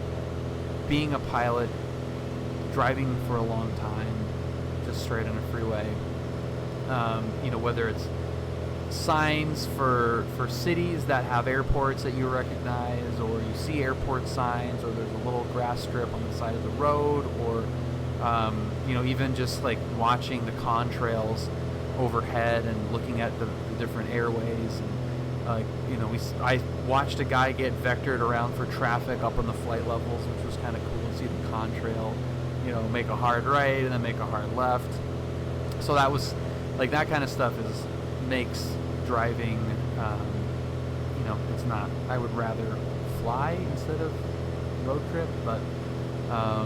Speaker 1: being a pilot, driving for a long time, just straight on a freeway, whether it's signs for cities that have airports that you recognize, or you see airport signs, or there's a little grass strip on the side of the road, or even just like watching the contrails overhead and looking at the different airways, and I watched a guy get vectored around for traffic up on the flight levels, which was kind of cool to see the contrail, make a hard right and then make a hard left. So that was like, that kind of stuff makes driving, it's not, I would rather fly instead of road trip, but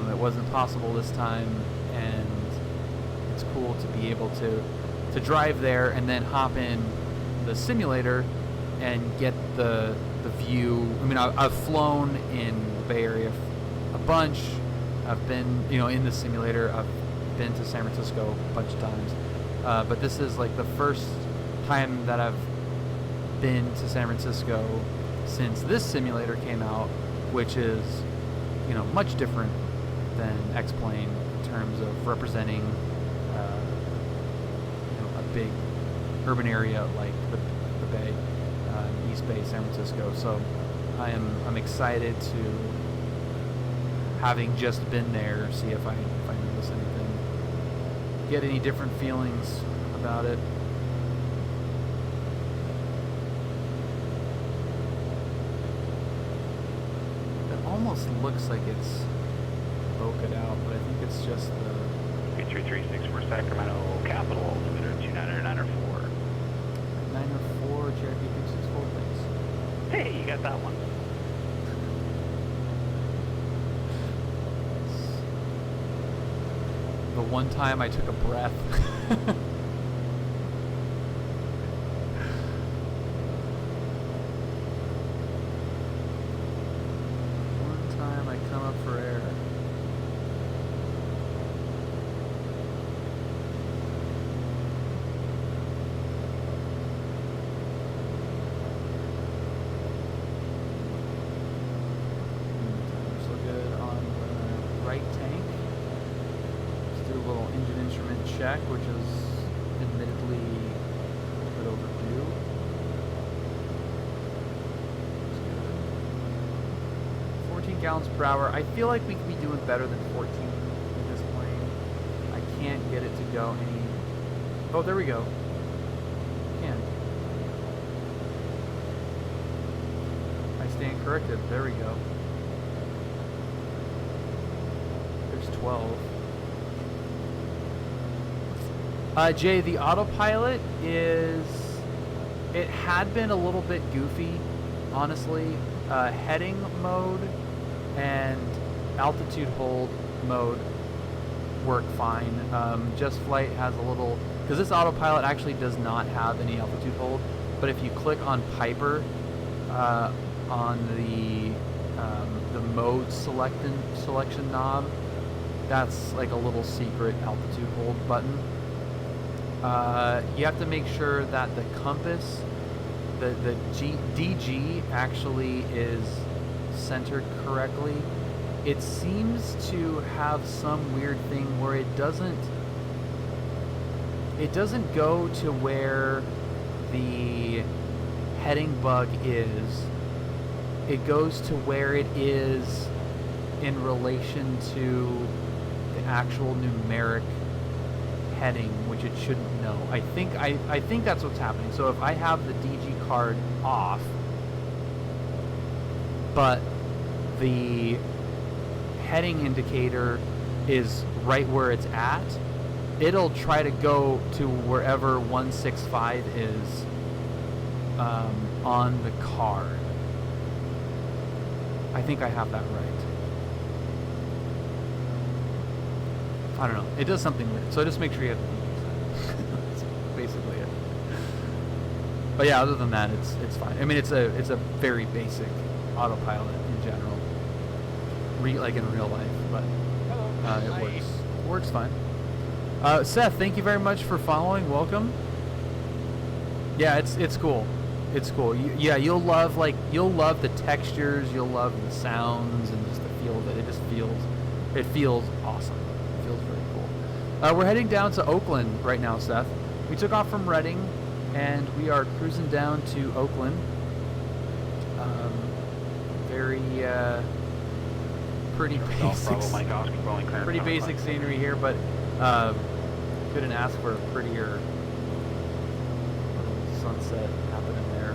Speaker 1: it wasn't possible this time, and it's cool to be able to drive there and then hop in the simulator and get the view. I mean, I've flown in the Bay Area a bunch. I've been, in the simulator. I've been to San Francisco a bunch of times, but this is like the first time that I've been to San Francisco since this simulator came out, which is, much different than X-Plane in terms of representing, a big urban area like the Bay, East Bay, San Francisco. So I'm excited to, having just been there, see if I notice anything, get any different feelings about it. It almost looks like it's bokeh out, but I think it's just the
Speaker 2: 3364 Sacramento Capital Altimeter 2994.
Speaker 1: 904 Cherokee 264, thanks.
Speaker 2: Hey, you got that one.
Speaker 1: The one time I took a breath. One time I come up for air. Timer's so good on the right tank. Do a little engine instrument check, which is admittedly a little bit overdue. That's good. 14 gallons per hour. I feel like we could be doing better than 14 in this plane. I can't get it to go any... Oh, there we go. Can. I stand corrected. There we go. there's 12. Jay, the autopilot is... It had been a little bit goofy, honestly. Heading mode and altitude hold mode work fine. JustFlight has a little... Because this autopilot actually does not have any altitude hold, but if you click on Piper on the mode selection knob, that's like a little secret altitude hold button. You have to make sure that the compass, the DG actually is centered correctly. It seems to have some weird thing where it doesn't go to where the heading bug is. It goes to where it is in relation to the actual numeric heading, which it shouldn't know. I think that's what's happening. So if I have the DG card off, but the heading indicator is right where it's at, it'll try to go to wherever 165 is on the card. I think I have that right. I don't know. It does something weird. So just make sure you have the DG set. That's basically it. But yeah, other than that, it's fine. I mean, it's a very basic autopilot in general, like in real life, but it works fine. Seth, thank you very much for following. Welcome. Yeah, it's cool. It's cool. You'll love the textures. You'll love the sounds and just the feel of it. It feels awesome. It feels very cool. We're heading down to Oakland right now, Seth. We took off from Reading, and we are cruising down to Oakland. Very pretty basic scenery here, but couldn't ask for a prettier sunset happening there.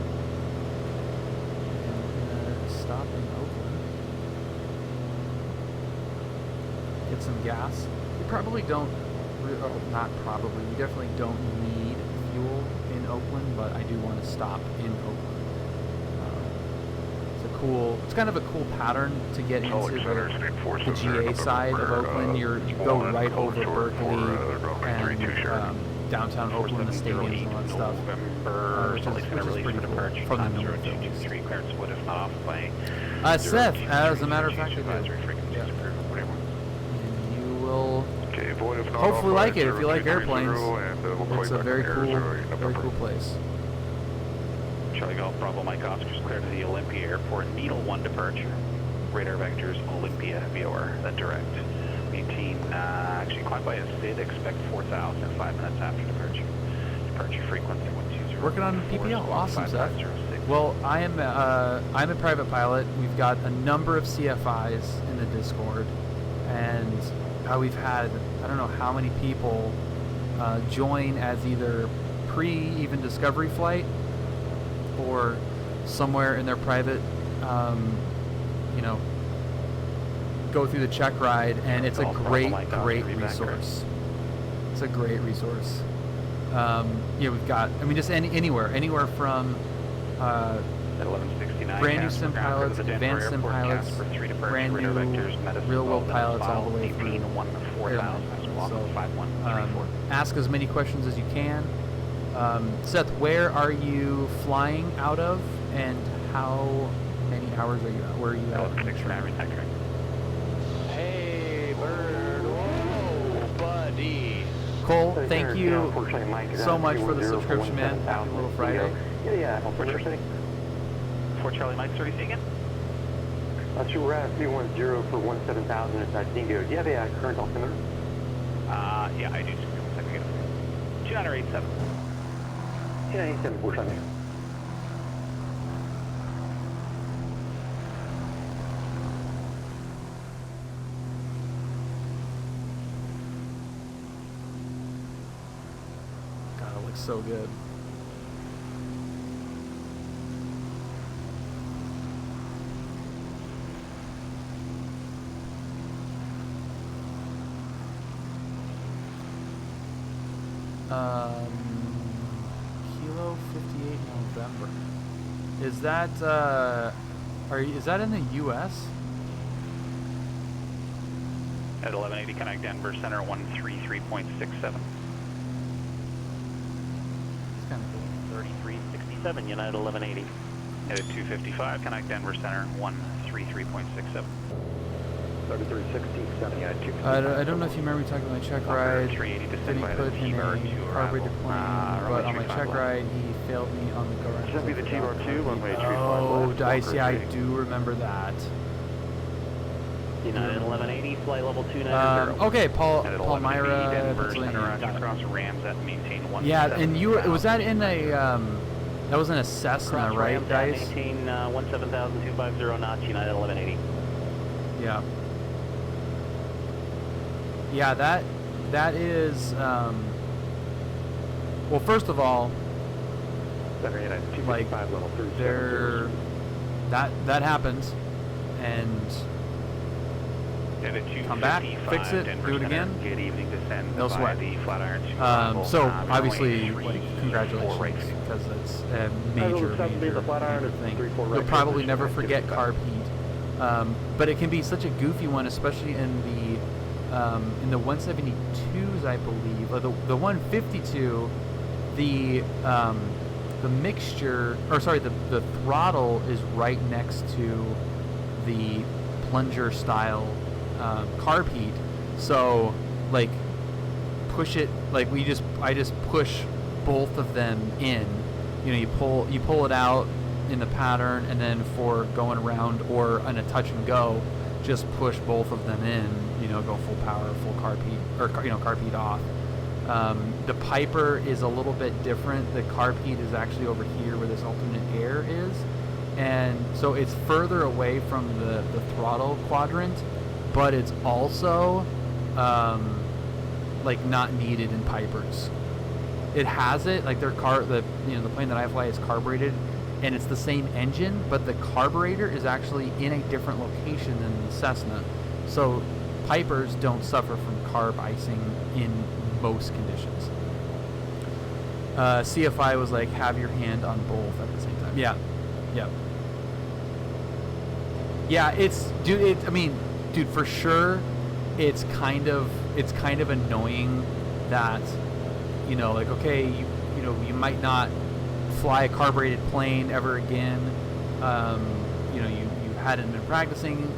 Speaker 1: And stop in Oakland. Get some gas. We probably don't, not probably, we definitely don't need fuel in Oakland, but I do want to stop in Oakland. It's kind of a cool pattern to get into the GA side of Oakland. You go right over Berkeley and downtown Oakland, the stadiums and all that stuff, which is pretty cool from the north. Seth, as a matter of fact, yeah. And you will hopefully like it if you like airplanes. It's a very cool place.
Speaker 2: Charlie Golf Bravo Mike Oscar's clear to the Olympia Airport. Needle 1 departure. Radar vectors Olympia VOR, then direct. Maintain, actually climb by a SID, expect 4,000 in 5 minutes after departure. Departure frequency 120.
Speaker 1: Working on PPL, awesome Seth. Well, I'm a private pilot. We've got a number of CFIs in the Discord, and we've had, I don't know how many people join as either even discovery flight, or somewhere in their private, go through the check ride, and it's a great resource. It's a great resource. We've got, just anywhere from brand new sim pilots, advanced sim pilots, brand new real world pilots, all the way through airmen. So ask as many questions as you can. Seth, where are you flying out of, and how many hours are you at? Where are you at?
Speaker 6: Hey, bird. Whoa, buddy.
Speaker 1: Cole, thank you so much for the subscription, man. Happy Little Friday.
Speaker 8: Yeah.
Speaker 2: Fort Charlie Mike, sorry, say again?
Speaker 8: So we're at 310 for 17,000 inside Dingo. Do you have a current altimeter?
Speaker 2: Yeah, I do. 2987.
Speaker 8: 2987, Fort Charlie.
Speaker 1: God, it looks so good. Kilo 58 November. Is that is that in the U.S.?
Speaker 2: At 1180, connect Denver Center 133.67.
Speaker 1: It's kind of cool.
Speaker 7: 3367, United 1180.
Speaker 2: At 255, connect Denver Center 133.67.
Speaker 8: 3367, yeah, 255.
Speaker 1: I don't know if you remember me talking about my check ride.
Speaker 2: 380
Speaker 1: That
Speaker 2: descend
Speaker 1: he
Speaker 2: by
Speaker 1: put
Speaker 2: the
Speaker 1: in
Speaker 2: T-bar
Speaker 1: a
Speaker 2: to
Speaker 1: carbureted
Speaker 2: arrival.
Speaker 1: plane, but on my check ride he failed me on the go-around.
Speaker 8: Should be the T-bar 2, runway 35
Speaker 1: Oh,
Speaker 8: left,
Speaker 1: I
Speaker 8: Walker
Speaker 1: see. I
Speaker 8: 3.
Speaker 1: do remember that.
Speaker 7: United 1180, flight level 290.
Speaker 1: Okay,
Speaker 2: At 1180,
Speaker 1: Palmyra,
Speaker 2: Denver Center
Speaker 1: Pennsylvania. Got it.
Speaker 2: across Rams at maintain 1.
Speaker 1: Yeah, and you was that in a that was in a Cessna,
Speaker 7: Cross
Speaker 1: right,
Speaker 7: Rams
Speaker 1: guys?
Speaker 7: at maintain 17,250 knots, United 1180.
Speaker 1: Yeah. Yeah, that is well, first of all,
Speaker 8: Center United,
Speaker 1: like
Speaker 8: 255 level 3.
Speaker 1: there that happens, and come back, fix it,
Speaker 2: Denver
Speaker 1: do it
Speaker 2: Center,
Speaker 1: again.
Speaker 2: Good evening, descend
Speaker 1: No
Speaker 2: by
Speaker 1: sweat.
Speaker 2: the Flatiron to arrival.
Speaker 1: So
Speaker 2: Runway
Speaker 1: obviously,
Speaker 2: 34
Speaker 1: like, congratulations,
Speaker 2: right.
Speaker 1: because it's a major thing. You'll probably never forget carb heat, but it can be such a goofy one, especially in the 172s, I believe, or the 152. The mixture, or sorry, the throttle is right next to the plunger style carb heat, so like push it, like I just push both of them in, you know, you pull it out in the pattern, and then for going around or on a touch and go, just push both of them in, you know, go full power, full carb heat, or carb heat off. The Piper is a little bit different. The carb heat is actually over here where this alternate air is, and so it's further away from the throttle quadrant, but it's also like not needed in Pipers. It has it, like the plane that I fly is carbureted, and it's the same engine, but the carburetor is actually in a different location than the Cessna. So Pipers don't suffer from carb icing in most conditions. CFI was like, have your hand on both at the same time. Yeah. It's dude, for sure, it's kind of annoying that, you know, like, okay, you might not fly a carbureted plane ever again. You know, you hadn't been practicing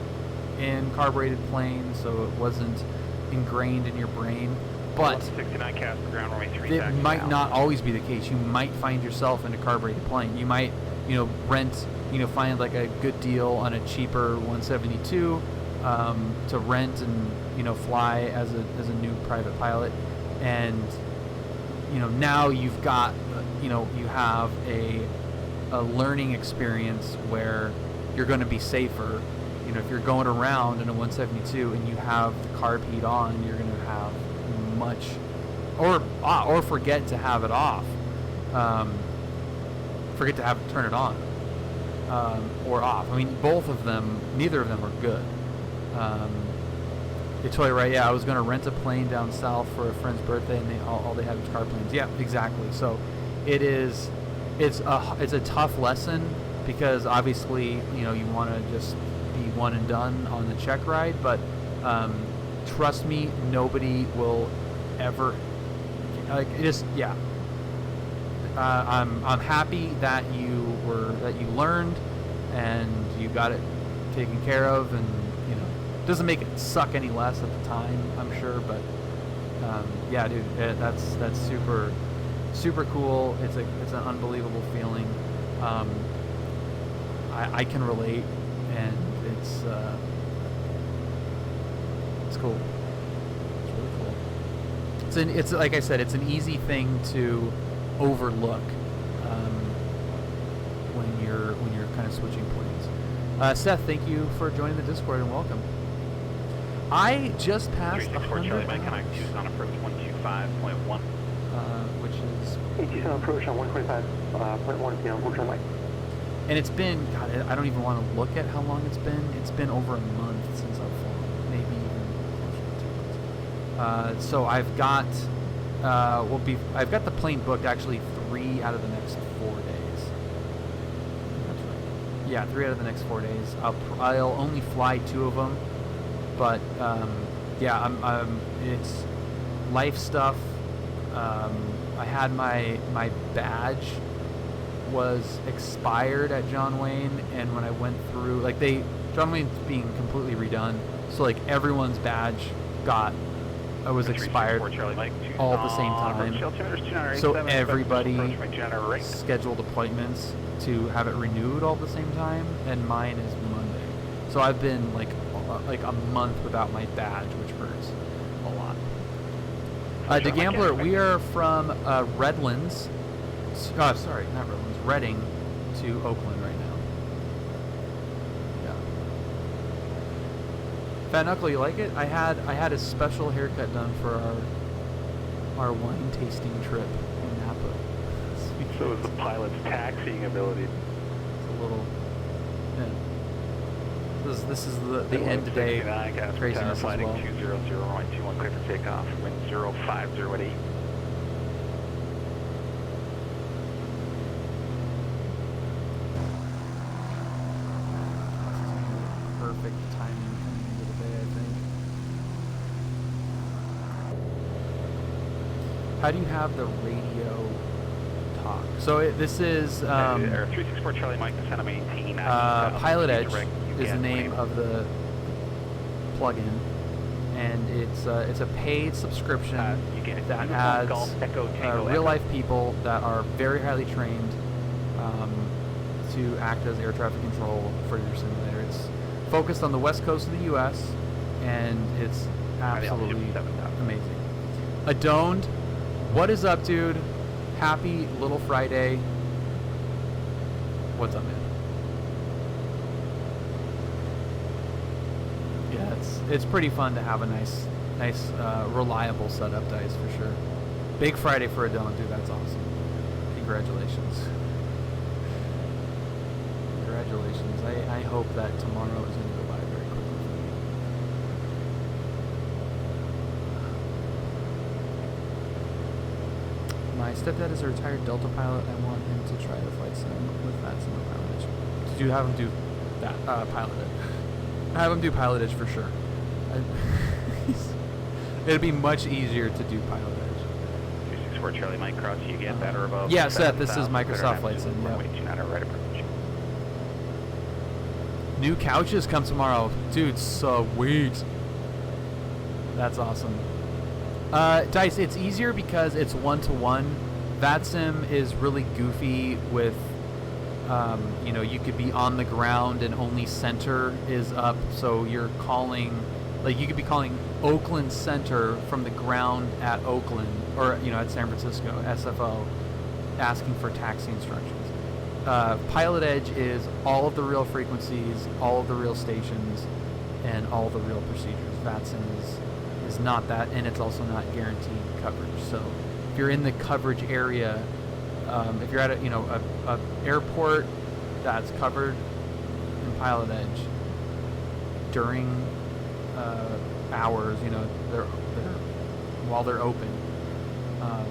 Speaker 1: in carbureted planes, so it wasn't ingrained in your brain. But
Speaker 2: 69 cast for ground runway 3.
Speaker 1: it might not always be the case. You might find yourself in a carbureted plane. You might, rent, find like a good deal on a cheaper 172 to rent and, fly as a new private pilot. And, now you've got, you have a learning experience where you're going to be safer. If you're going around in a 172 and you have the carb heat on, you're going to have much, or forget to have it off, forget to turn it on, or off. I mean, neither of them are good. You're totally right. Yeah, I was going to rent a plane down south for a friend's birthday, and all they had was car planes. Yeah, exactly. So it's a tough lesson, because obviously you want to just be one and done on the check ride, but trust me, nobody will ever, like, I'm happy that you learned and you got it taken care of, and doesn't make it suck any less at the time, I'm sure, but yeah, dude, that's super cool. It's an unbelievable feeling. I can relate, and it's cool. It's really cool. It's like I said, it's an easy thing to overlook when you're kind of switching planes. Seth, thank you for joining the Discord, and welcome. I just passed
Speaker 2: 364 Charlie,
Speaker 1: 100
Speaker 2: Mike, connect Tucson approach 125.1.
Speaker 1: Which is
Speaker 8: Tucson approach on 125.1 p.m. We'll turn right.
Speaker 1: And it's been, God, I don't even want to look at how long it's been. It's been over a month since I've flown, maybe even closer to 2 months. So I've got will be. I've got the plane booked actually 3 out of the next 4 days. That's right. Yeah, 3 out of the next 4 days. I'll only fly 2 of them, but yeah, it's life stuff. I had my badge was expired at John Wayne, and when I went through, like John Wayne's being completely redone, so like everyone's badge was expired all at the same time. So everybody scheduled appointments to have it renewed all at the same time, and mine is Monday. So I've been like a month without my badge, which hurts a lot. DeGambler, we are from Redlands. Sorry, not Redlands. Reading to Oakland right now. Yeah. Fat Knuckle, you like it? I had a special haircut done for our wine tasting trip in Napa.
Speaker 2: So is the pilot's taxiing ability.
Speaker 1: It's a little. Yeah. This is the end of day craziness as well.
Speaker 2: 200.21, clear for takeoff. Wind 050 at 8.
Speaker 1: Perfect timing coming into the day, I think. How do you have the radio talk? So this is
Speaker 2: 364 Charlie Mike, descent on 18.
Speaker 1: PilotEdge is the name of the plugin, and it's a paid subscription that adds real life people that are very highly trained to act as air traffic control for your simulator. It's focused on the west coast of the U.S. and it's absolutely amazing. Adoned, what is up, dude? Happy little Friday. What's up, man? Yeah, it's pretty fun to have a nice reliable setup, Dice, for sure. Big Friday for Adoned, dude. That's awesome. Congratulations. Congratulations. I hope that tomorrow is going to go by very quickly for me. My stepdad is a retired Delta pilot. I want him to try the flight sim with that sim PilotEdge. Did you have him do that PilotEdge? I have him do PilotEdge for sure. It'd be much easier to do PilotEdge.
Speaker 2: 264 Charlie Mike, cross you again, better above.
Speaker 1: Yeah, Seth, this is Microsoft Flight Sim. Yeah.
Speaker 2: Right approach.
Speaker 1: New couches come tomorrow. Dude, sweet. That's awesome. Dice, it's easier because it's 1-to-1. VATSIM is really goofy with, you could be on the ground and only center is up. So you're calling, like you could be calling Oakland Center from the ground at Oakland or, at San Francisco, SFO, asking for taxi instructions. PilotEdge is all of the real frequencies, all of the real stations, and all the real procedures. VATSIM is not that, and it's also not guaranteed coverage. So if you're in the coverage area, if you're at a airport that's covered in PilotEdge during hours, while they're open,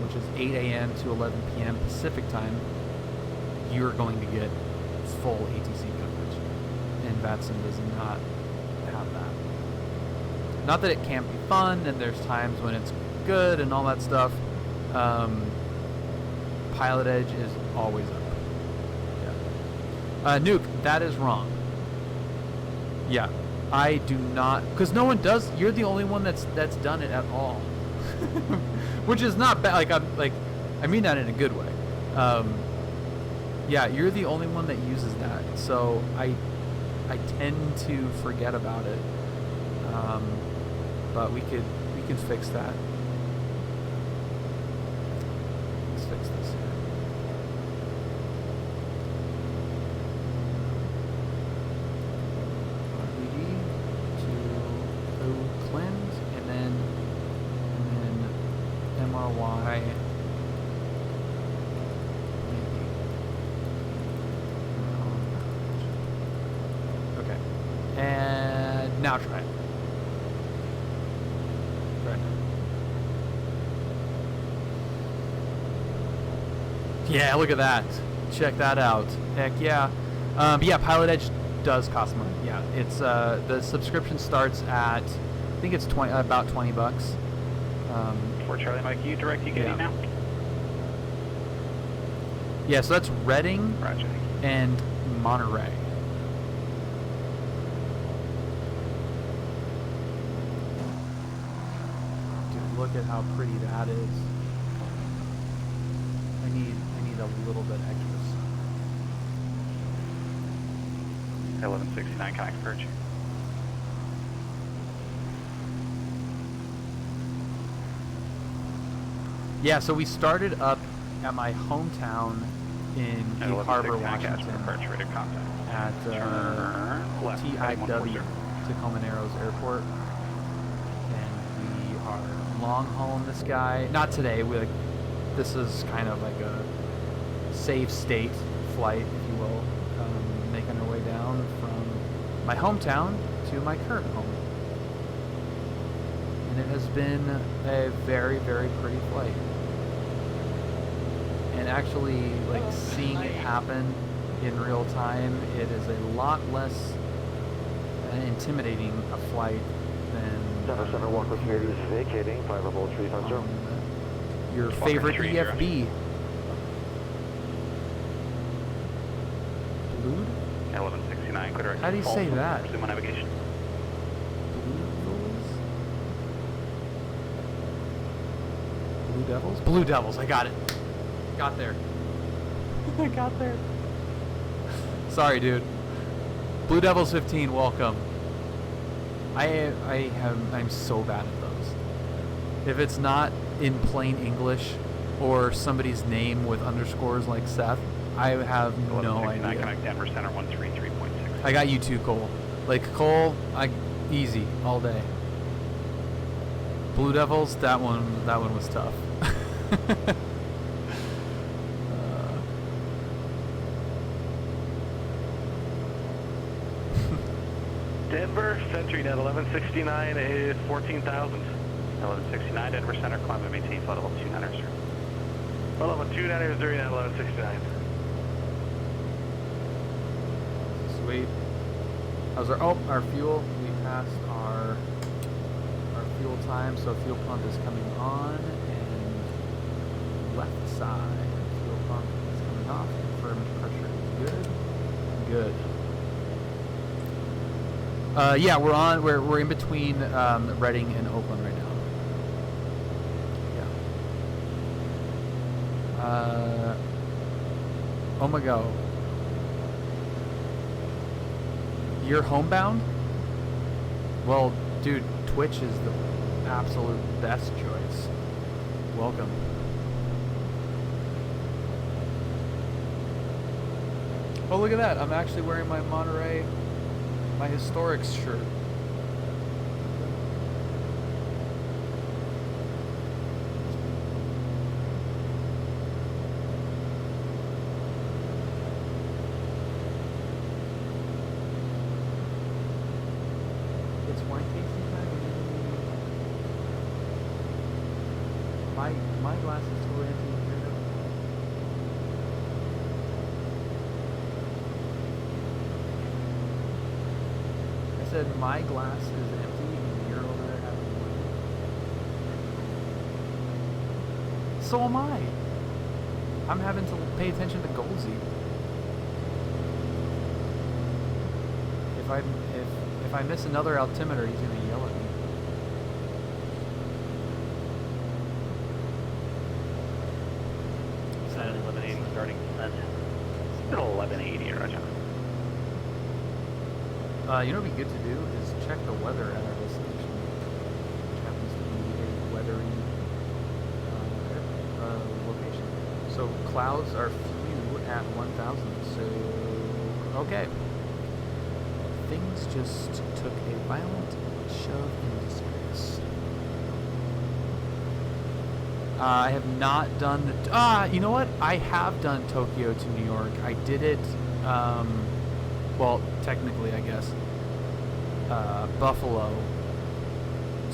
Speaker 1: which is 8 a.m. to 11 p.m. Pacific time, you're going to get full ATC coverage, and VATSIM does not have that. Not that it can't be fun, and there's times when it's good and all that stuff. PilotEdge is always up. Yeah. Nuke, that is wrong. Yeah, I do not, because no one does. You're the only one that's done it at all, which is not bad. I mean that in a good way. Yeah, you're the only one that uses that, so I tend to forget about it. But we can fix that. Let's fix this here. RBD to Oakland, and then MRY. Okay, and now try it. Yeah, look at that. Check that out. Heck yeah. But yeah, PilotEdge does cost money. Yeah, it's the subscription starts at, I think it's about $20.
Speaker 2: For Charlie Mike, you direct you getting now?
Speaker 1: Yeah, so that's Reading
Speaker 2: Roger.
Speaker 1: and Monterey. Dude, look at how pretty that is. I need a little bit extra.
Speaker 2: 1169, can I convert you?
Speaker 1: Yeah, so we started up at my hometown in Deep Harbor, Washington, at TIW, Tacoma Narrows Airport, and we are long hauling this guy. Not today. This is kind of like a save state flight, if you will, making our way down from my hometown to my current home. And it has been a very, very pretty flight. And actually, like, seeing it happen in real time, it is a lot less intimidating a flight than
Speaker 8: vacating 50350.
Speaker 1: Your favorite EFB. Blued?
Speaker 2: 1169, clear direct.
Speaker 1: How do you say that?
Speaker 2: Resume on navigation.
Speaker 1: Blue Devils? Blue Devils, I got it. Got there. I got there. Sorry, dude. Blue Devils 15, welcome. I'm so bad at those. If it's not in plain English or somebody's name with underscores like Seth, I have no idea.
Speaker 2: Connect Denver Center 133.6.
Speaker 1: I got you too, Cole. Like Cole, easy all day. Blue Devils, that one was tough.
Speaker 3: Denver, CenturyNet 1169 is 14,000.
Speaker 2: 1169, Denver Center, climb and maintain flight level 29er, sir.
Speaker 3: Level 29er, ZeroNet 1169.
Speaker 1: Sweet. How's our fuel? We passed our fuel time, so fuel pump is coming on, and left side fuel pump is coming off. Confirmed pressure is good. Good. Yeah, we're in between Reading and Oakland right now. Yeah. Oh my god. You're homebound? Well, dude, Twitch is the absolute best choice. Welcome. Oh, look at that. I'm actually wearing my Monterey, my Historics shirt. It's wine tasting time. My glass is totally empty here. I said my glass is empty and you're over there having wine. So am I. I'm having to pay attention to Goldsy. If I miss another altimeter, he's gonna yell at me.
Speaker 7: Set 1180 starting descent.
Speaker 2: Still 1180, Roger.
Speaker 1: You know what would be good to do is check the weather at our destination, which happens to be a weathery location. So clouds are few at 1,000. So okay. Things just took a violent shove into space. I have not done the... you know what? I have done Tokyo to New York. I did it, well, technically, I guess, Buffalo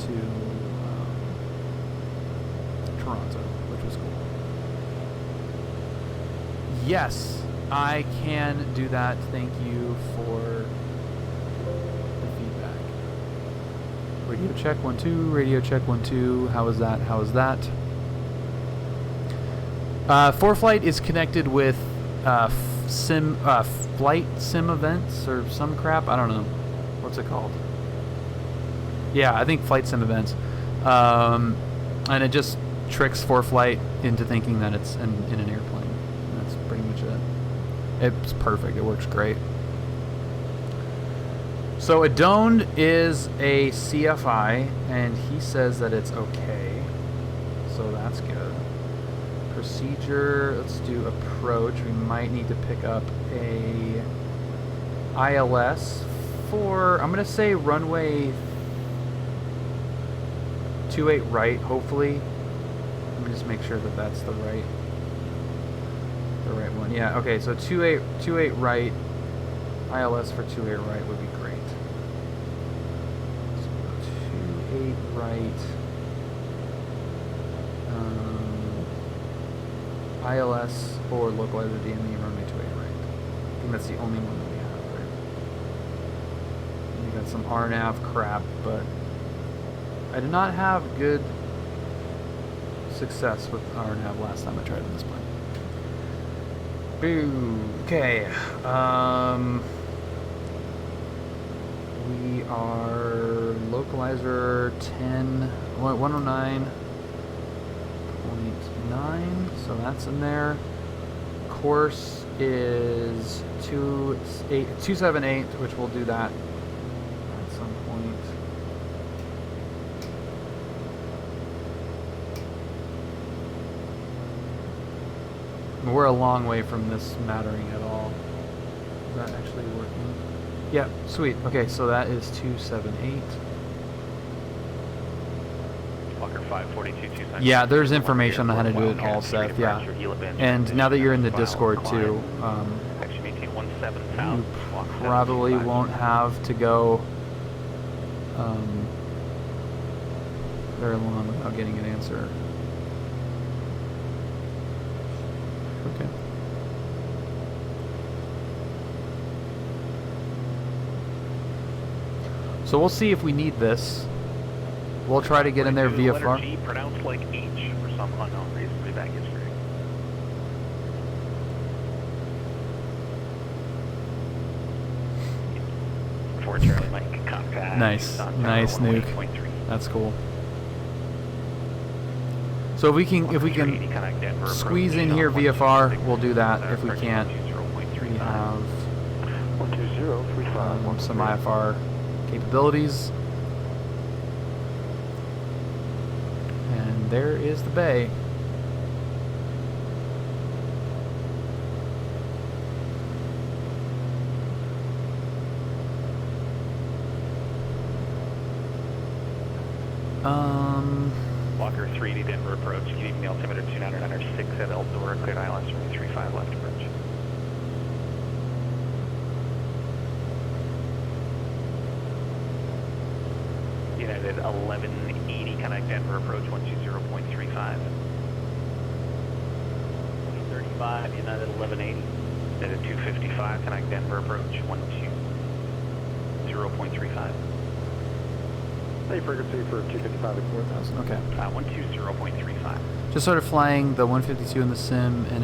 Speaker 1: to Toronto, which was cool. Yes, I can do that. Thank you for the feedback. Radio check 1 2. Radio check 1 2. How is that? How is that? ForeFlight is connected with flight sim events or some crap. I don't know. What's it called? Yeah, I think flight sim events. And it just tricks ForeFlight into thinking that it's in an airplane. That's pretty much it. It's perfect. It works great. So Adoned is a CFI, and he says that it's okay. So that's good. Procedure, let's do approach. We might need to pick up a ILS for, I'm going to say runway 28 right, hopefully. Let me just make sure that that's the right one. Yeah, okay, so 28 right, ILS for 28 right would be great. So 28 right. ILS or localizer DME runway 28 right. I think that's the only one that we have, right? We got some RNAV crap, but I did not have good success with RNAV last time I tried this plane. Boo. Okay. We are localizer 109.9, so that's in there. Course is 278, which we'll do that at some point. We're a long way from this mattering at all. Is that actually working? Yeah, sweet. Okay, so that is 278.
Speaker 2: Walker 542.
Speaker 1: Yeah, there's information on how to do it all, Seth. Yeah, and now that you're in the Discord too, you probably won't have to go very long without getting an answer. Okay. So we'll see if we need this. We'll try to get in there via
Speaker 2: letter G pronounced like H for some unknown reason. Way back history. For Charlie Mike, contact.
Speaker 1: Nice, nice nuke. That's cool. So if we can squeeze in here VFR, we'll do that. If we can't, we have some IFR capabilities. And there is the bay.
Speaker 2: Walker 380 Denver approach. Keeping the altimeter 2996 at Eldora. Cleared ILS 35 left approach. United 1180 connect Denver approach 120.35. 2035 United 1180. United 255 connect Denver approach 120.35.
Speaker 8: Hey, frequency for 255 at
Speaker 1: 4,000. Okay.
Speaker 2: 120.35.
Speaker 1: Just started flying the 152 in the sim, and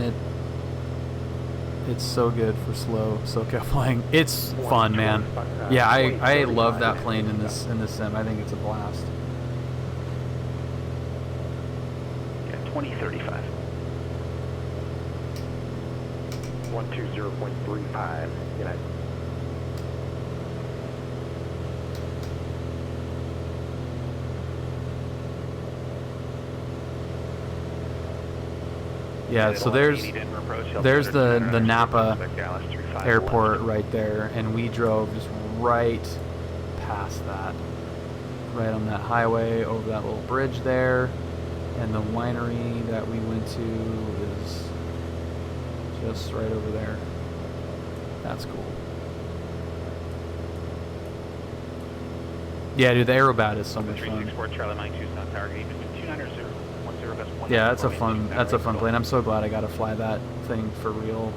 Speaker 1: it's so good for slow SoCal flying. It's fun, man. Yeah, I love that plane in this sim. I think it's a blast.
Speaker 2: Yeah, 2035.
Speaker 8: 120.35. United.
Speaker 1: Yeah, so there's the Napa airport right there, and we drove just right past that, right on that highway over that little bridge there, and the winery that we went to is just right over there. That's cool. Yeah, dude, the Aerobat is so much fun.
Speaker 2: 364 Charlie Mike 2 Tower Gate 290 10 West 1
Speaker 1: Yeah, that's a fun plane. I'm so glad I got to fly that thing for real.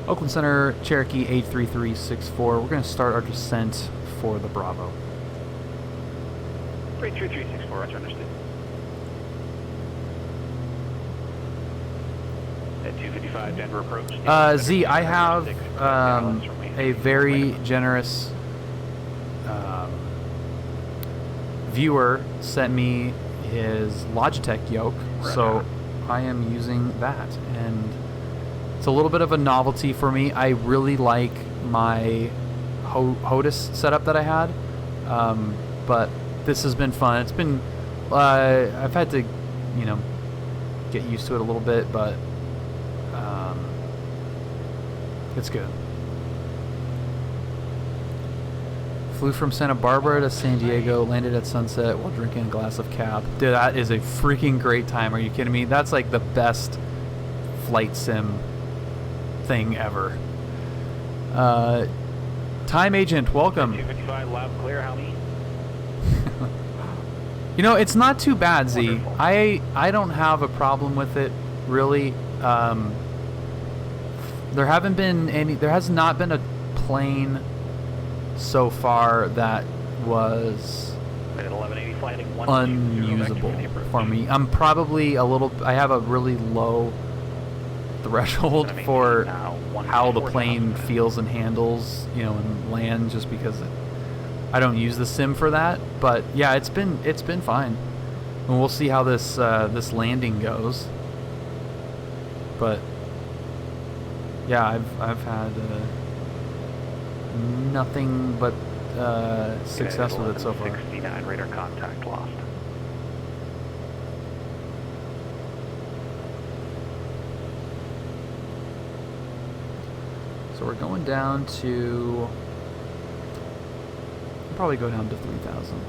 Speaker 1: Oakland Center, Cherokee 83364. We're going to start our descent for the Bravo.
Speaker 2: 83364, that's understood. At 255 Denver approach.
Speaker 1: Z, I have a very generous viewer sent me his Logitech yoke, so I am using that, and it's a little bit of a novelty for me. I really like my HOTUS setup that I had, but this has been fun. It's been, I've had to, you know, get used to it a little bit, but it's good. Flew from Santa Barbara to San Diego, landed at sunset while drinking a glass of cab. Dude, that is a freaking great time. Are you kidding me? That's like the best flight sim thing ever. Time Agent, welcome.
Speaker 2: 255 loud clear, how many?
Speaker 1: You know, it's not too bad, Z.
Speaker 2: Wonderful.
Speaker 1: I don't have a problem with it, really. There has not been a plane so far that was
Speaker 2: At 1180 flighting
Speaker 1: unusable for me. I'm probably I have a really low threshold for how the plane feels and handles, you know, and land, just because I don't use the sim for that. But yeah, it's been fine, and we'll see how this landing goes. But yeah, I've had nothing but success with it so far.
Speaker 2: 69 radar contact lost.
Speaker 1: So we're going down to, we'll probably go down to 3,000.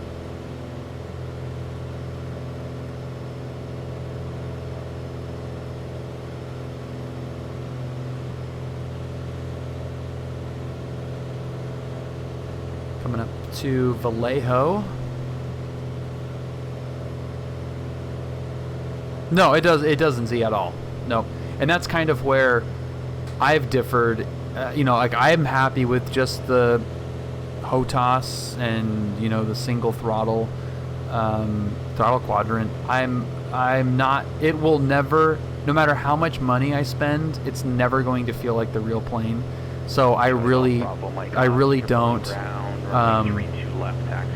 Speaker 1: Coming up to Vallejo. No, it doesn't Z at all. No, and that's kind of where I've differed. You know, like, I'm happy with just the HOTAS and, you know, the single throttle quadrant. I'm not. It will never, no matter how much money I spend, it's never going to feel like the real plane. So I really don't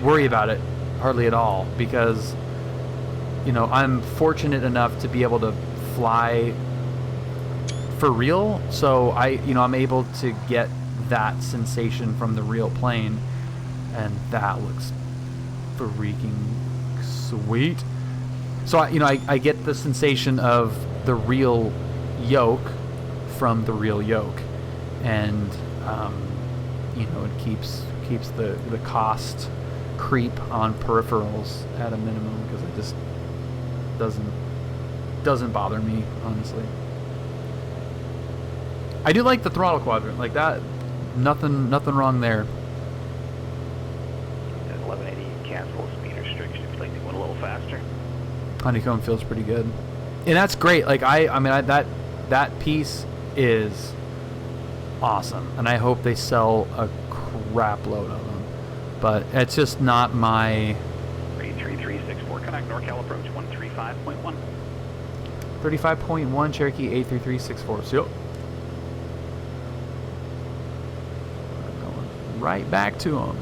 Speaker 1: worry about it hardly at all, because, you know, I'm fortunate enough to be able to fly for real, so I'm able to get that sensation from the real plane, and that looks freaking sweet. So I get the sensation of the real yoke from the real yoke, and you know, it keeps the cost creep on peripherals at a minimum, because it just doesn't bother me, honestly. I do like the throttle quadrant, like that. Nothing wrong there.
Speaker 2: At 1180, cancel speed restriction if you'd like to go a little faster.
Speaker 1: Honeycomb feels pretty good, and that's great. Like that piece is awesome, and I hope they sell a crap load of them. But it's just not my.
Speaker 2: 83364, connect NorCal approach 135.1.
Speaker 1: 35.1 Cherokee 83364. So, going right back to them.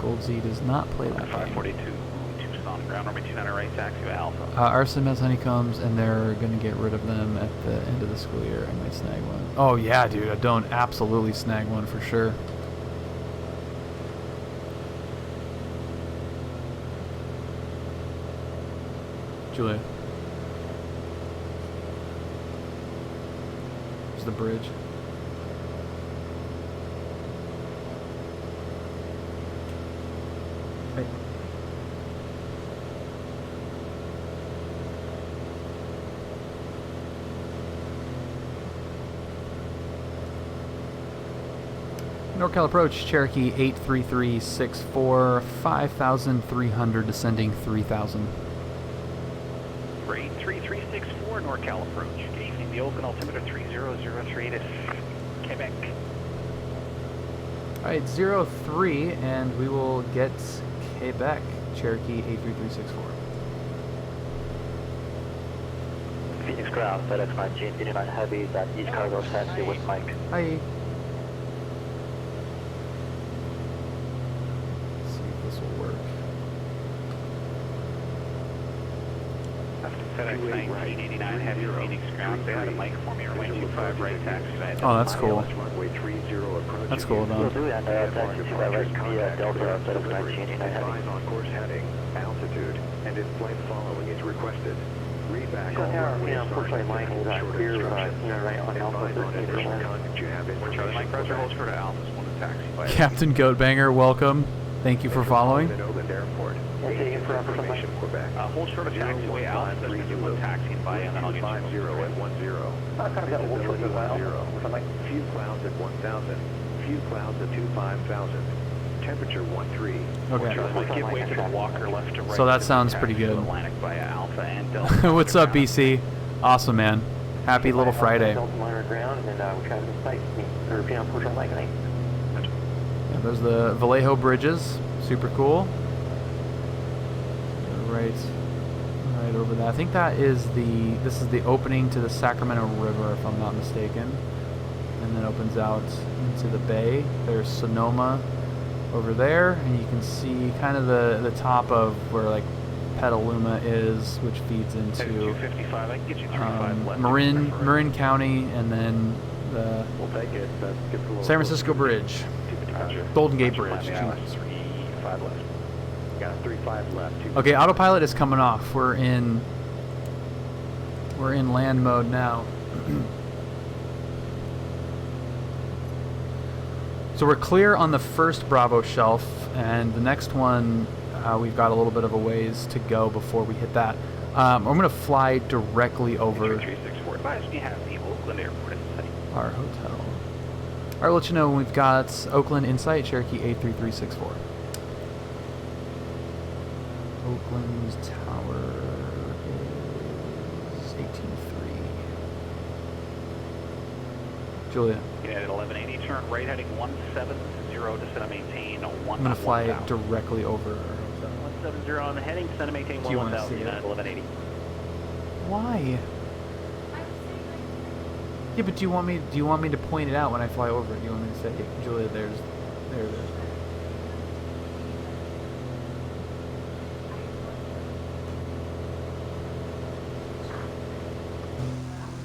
Speaker 1: Gold Z does not play that game.
Speaker 2: 542, Tucson, ground number 29 right, taxi to Alpha.
Speaker 1: Arson has honeycombs, and they're going to get rid of them at the end of the school year. I might snag one. Oh yeah, dude, I don't absolutely snag one for sure. Julia. There's the bridge. Hey. NorCal approach, Cherokee 83364, 5,300, descending 3,000.
Speaker 2: For 83364 NorCal approach. Good evening, the Oakland altimeter 3003 to Quebec.
Speaker 1: Alright, 03, and we will get Quebec, Cherokee 83364.
Speaker 7: Phoenix ground, FedEx 1989 Heavy, that East Cargo taxi with Mike.
Speaker 1: Hi. Let's see if this will work.
Speaker 2: FedEx 1989 Heavy, Phoenix ground, they had a mic for me, runway 25 right taxi.
Speaker 1: Oh, that's cool. That's cool,
Speaker 7: Will
Speaker 1: though.
Speaker 7: do, and taxi 25 right via Delta, FedEx 1989 Heavy.
Speaker 9: On course heading, altitude, and in-flight following is requested. Read back all runway
Speaker 8: unfortunately, mine is clear, right on Alpha 13%.
Speaker 9: you have in
Speaker 2: Charlie Mike pressure holds for to Alpha, one to taxi by
Speaker 1: Captain Goatbanger, welcome. Thank you for following.
Speaker 9: at Oakland Airport.
Speaker 8: Taking for Alpha
Speaker 9: Information, Quebec.
Speaker 2: hold short of taxiway Alpha, there's one taxiing by, and then I'll get you
Speaker 9: 50 at 10. Few clouds at 1,000. Few clouds at 25,000. Temperature 13.
Speaker 1: Okay.
Speaker 2: Charlie, give way to the walker left to right.
Speaker 1: So that
Speaker 2: to
Speaker 1: sounds
Speaker 2: taxi
Speaker 1: pretty
Speaker 2: to
Speaker 1: good.
Speaker 2: Atlantic via Alpha and Delta.
Speaker 1: What's up, BC? Awesome, man. Happy little Friday.
Speaker 8: Delta minor ground, and we try to sight European push on like
Speaker 1: Yeah, there's the Vallejo bridges. Super cool. Right over there. I think this is the opening to the Sacramento River, if I'm not mistaken. And then opens out into the bay. There's Sonoma over there, and you can see kind of the top of where like Petaluma is, which feeds into
Speaker 2: 255, I can get you 35 left.
Speaker 1: Marin County, and then the
Speaker 9: We'll take it.
Speaker 1: San Francisco Bridge, Golden Gate Bridge.
Speaker 2: 35 left.
Speaker 9: Got 35 left.
Speaker 1: Okay, autopilot is coming off. We're in land mode now. So we're clear on the first Bravo shelf, and the next one we've got a little bit of a ways to go before we hit that. I'm going to fly directly over
Speaker 2: 364, advise me have the Oakland Airport in sight.
Speaker 1: our hotel. All right, I'll let you know when we've got Oakland in sight, Cherokee 83364. Oakland's tower is 18.3. Julia.
Speaker 2: United 1180, turn right heading 170, descend and maintain 1.
Speaker 1: I'm going to fly directly over our hotel.
Speaker 7: 170 on the heading, descend and maintain
Speaker 1: Do you wanna
Speaker 7: 1000,
Speaker 1: see it?
Speaker 7: United 1180.
Speaker 1: Why? Yeah, but do you want me to point it out when I fly over it? Do you want me to say, hey, Julia, there it is.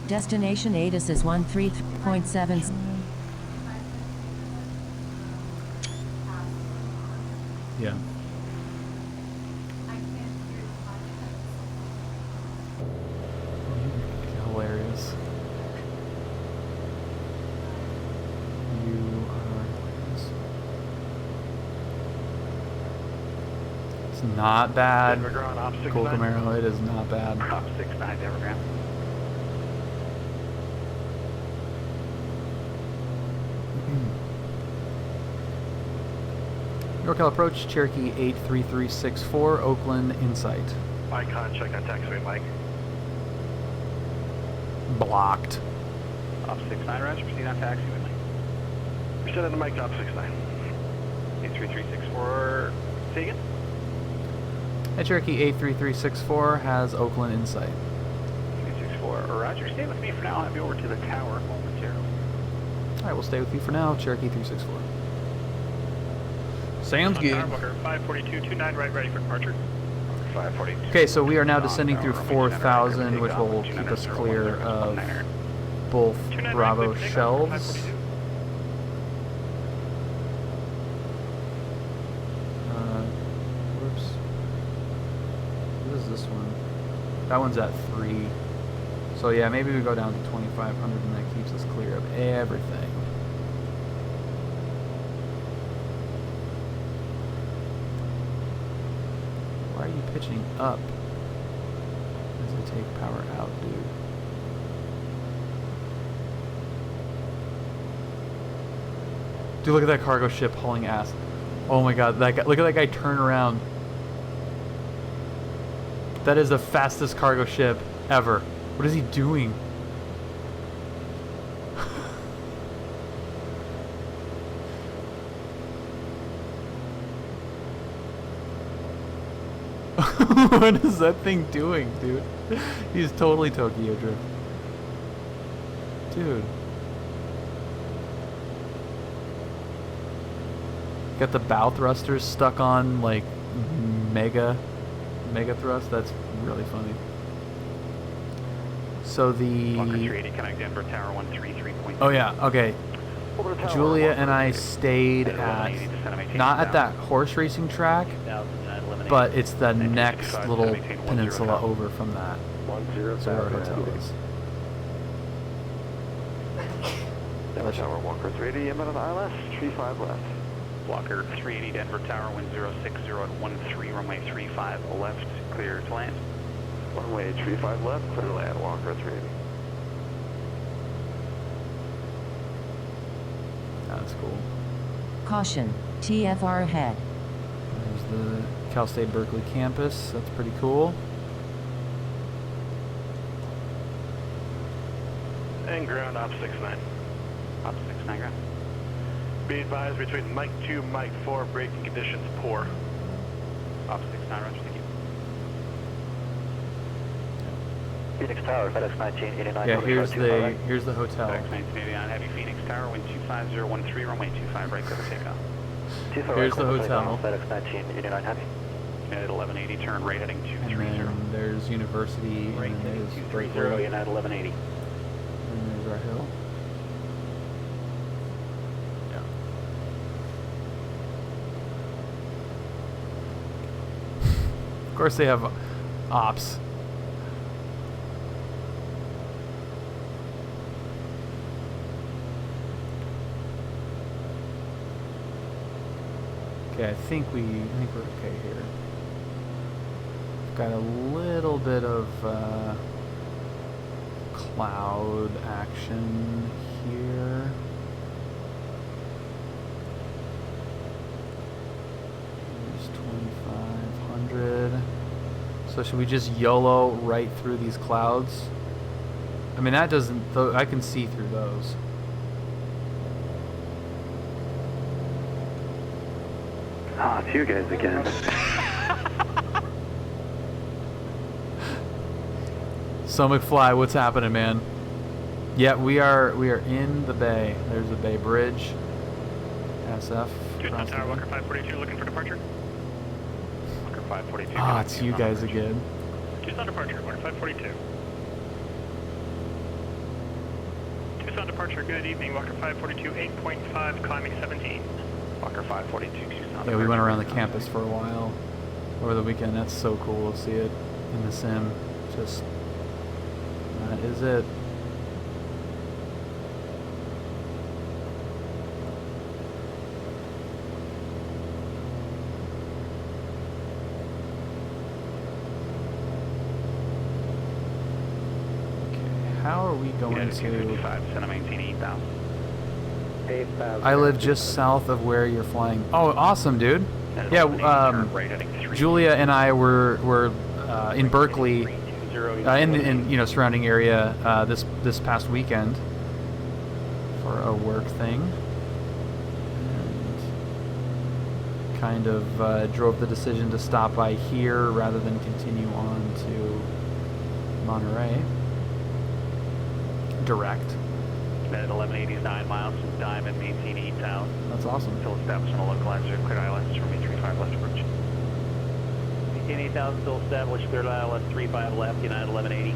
Speaker 4: Destination ATIS is 13.7.
Speaker 1: Yeah. Hilarious. You are hilarious. It's not bad.
Speaker 2: Everground, op 69.
Speaker 1: Cool Camaro, it is not bad.
Speaker 2: Op 69, Everground.
Speaker 1: NorCal approach, Cherokee 83364, Oakland in sight.
Speaker 3: Icon, check on taxiway, Mike.
Speaker 1: Blocked.
Speaker 2: Op 69, Roger, proceed on taxi with me.
Speaker 3: Proceed on the Mike, top 69.
Speaker 2: 83364, say again?
Speaker 1: Hey, Cherokee 83364 has Oakland in sight.
Speaker 2: 364, Roger, stay with me for now. I'll have you over to the tower momentarily.
Speaker 1: Alright, we'll stay with you for now, Cherokee 364. Sounds good.
Speaker 3: 542-29 right, ready for departure.
Speaker 2: 542.
Speaker 1: Okay, so we are now descending through 4,000, which will keep us clear of both Bravo shelves. Whoops. What is this one? That one's at 3. So yeah, maybe we go down to 2,500 and that keeps us clear of everything. Why are you pitching up as I take power out, dude? Dude, look at that cargo ship hauling ass. Oh my god, that guy, look at that guy turn around. That is the fastest cargo ship ever. What is he doing? What is that thing doing, dude? He's totally Tokyo Drift. Dude. Got the bow thrusters stuck on like mega thrust. That's really funny. So the
Speaker 2: Walker 380, connect Denver Tower 133.3.
Speaker 1: Oh yeah, okay. Julia and I stayed at not at that horse racing track, but it's the next little peninsula over from that. So our hotel is.
Speaker 9: Denver Tower, Walker 380, inbound on ILS, 35 left.
Speaker 2: Walker 380, Denver Tower 1060 at 13, runway 35 left, clear to land.
Speaker 9: Runway 35 left, clear to land, Walker 380.
Speaker 1: That's cool.
Speaker 4: Caution, TFR ahead.
Speaker 1: There's the Cal State Berkeley campus. That's pretty cool.
Speaker 3: And ground op 69.
Speaker 2: Op 69 ground.
Speaker 3: Be advised between Mike 2, Mike 4, braking conditions poor.
Speaker 2: Op 69, roger, thank you.
Speaker 7: Phoenix Tower, FedEx 1989.
Speaker 1: Yeah, here's the hotel.
Speaker 2: FedEx 1989, Heavy Phoenix Tower, wind 25013, runway 25 right, clear for takeoff.
Speaker 1: Here's the hotel.
Speaker 7: FedEx 1989 Heavy.
Speaker 2: United 1180, turn right heading
Speaker 1: And
Speaker 2: 230.
Speaker 1: then there's University,
Speaker 2: Right
Speaker 1: and then
Speaker 2: heading
Speaker 1: there's
Speaker 2: 230,
Speaker 1: Berkeley,
Speaker 2: United 1180.
Speaker 1: and there's our hill. Yeah. Of course they have ops. Okay, I think we're okay here. Got a little bit of cloud action here. Here's 2500. So should we just YOLO right through these clouds? I mean, that doesn't. I can see through those.
Speaker 8: Ah, it's you guys again.
Speaker 1: So McFly, what's happening, man? Yeah, we are in the bay. There's the Bay Bridge. SF.
Speaker 3: Houston Tower, Walker 542, looking for departure.
Speaker 2: Walker 542.
Speaker 1: Ah, it's you guys again.
Speaker 3: Tucson departure, Walker 542. Tucson departure, good evening, Walker 542, 8.5, climbing 17.
Speaker 2: Walker 542, Tucson.
Speaker 1: Yeah, we went around the campus for a while over the weekend. That's so cool to see it in the sim. Just, that is it. Okay, how are we going
Speaker 2: United
Speaker 1: to...
Speaker 2: 255, Center maintain 8000.
Speaker 1: I live just south of where you're flying. Oh, awesome, dude. Yeah,
Speaker 2: Right heading 3.
Speaker 1: Julia and I were in Berkeley, in you know surrounding area this past weekend for a work thing, and kind of drove the decision to stop by here rather than continue on to Monterey direct.
Speaker 2: United 1180 is 9 miles from Diamond, maintain 8000.
Speaker 1: That's awesome.
Speaker 2: Still established on a localizer, clear ILS, runway 35 left approach. Maintain 8000, still established, clear ILS 35 left, United 1180.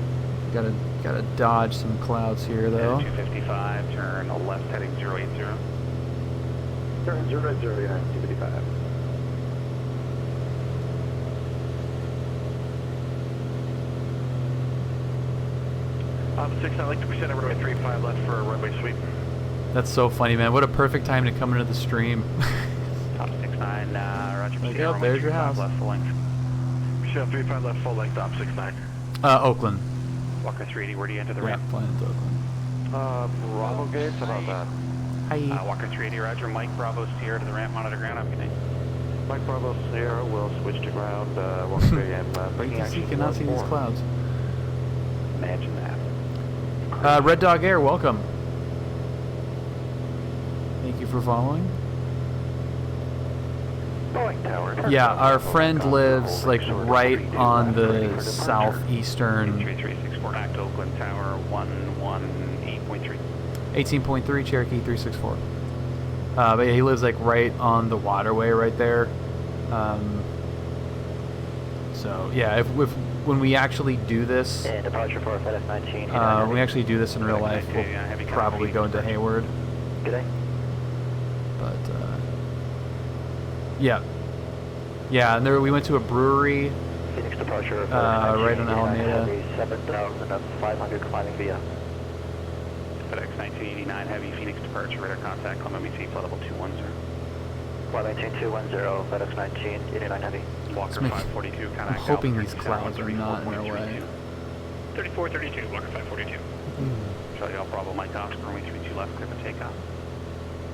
Speaker 1: Gotta dodge some clouds here though.
Speaker 2: 255, turn left heading 080.
Speaker 8: Turn 080, United 255.
Speaker 3: Op 6, I'd like to present a runway 35 left for a runway sweep.
Speaker 1: That's so funny, man. What a perfect time to come into the stream.
Speaker 2: Top 69, roger.
Speaker 1: Like, yep, there's your house.
Speaker 2: Left full length.
Speaker 3: Present 35 left full length, Op 69.
Speaker 1: Oakland.
Speaker 2: Walker 380, where do you enter the
Speaker 1: Yeah,
Speaker 2: ramp?
Speaker 1: flying into Oakland.
Speaker 9: Bravo gates, how about that?
Speaker 1: Hi.
Speaker 2: Walker 380, roger. Mike Bravo Sierra to the ramp, monitor ground. Have a good night.
Speaker 9: Mike Bravo Sierra will switch to ground, Walker 3 and breaking
Speaker 1: ATC
Speaker 9: action.
Speaker 1: cannot see these clouds.
Speaker 2: Imagine that.
Speaker 1: Red Dog Air, welcome. Thank you for following.
Speaker 9: Boeing Tower.
Speaker 1: Yeah, our friend lives like right on the southeastern
Speaker 2: 3364 act Oakland Tower 118.3.
Speaker 1: 18.3 Cherokee 364. But yeah, he lives like right on the waterway right there. So yeah, if when we actually do this,
Speaker 7: And departure for FedEx 19.
Speaker 1: when we actually do this in real life, we'll probably go into Hayward.
Speaker 7: Good day.
Speaker 1: But yeah, and there we went to a brewery
Speaker 7: Phoenix departure for
Speaker 1: right on Alameda.
Speaker 7: 7,500 climbing via.
Speaker 2: FedEx 1989 Heavy Phoenix departure, radar contact, Climb MET, flight level 210.
Speaker 7: Flight 210, FedEx 1989 Heavy.
Speaker 2: Walker
Speaker 1: Make-
Speaker 2: 542,
Speaker 1: I'm
Speaker 2: contact
Speaker 1: hoping
Speaker 2: Alpha
Speaker 1: these clouds are not in our way.
Speaker 3: 3432, Walker 542.
Speaker 2: Charlie Golf Bravo, Mike Oscar, runway 32 left, clear for takeoff.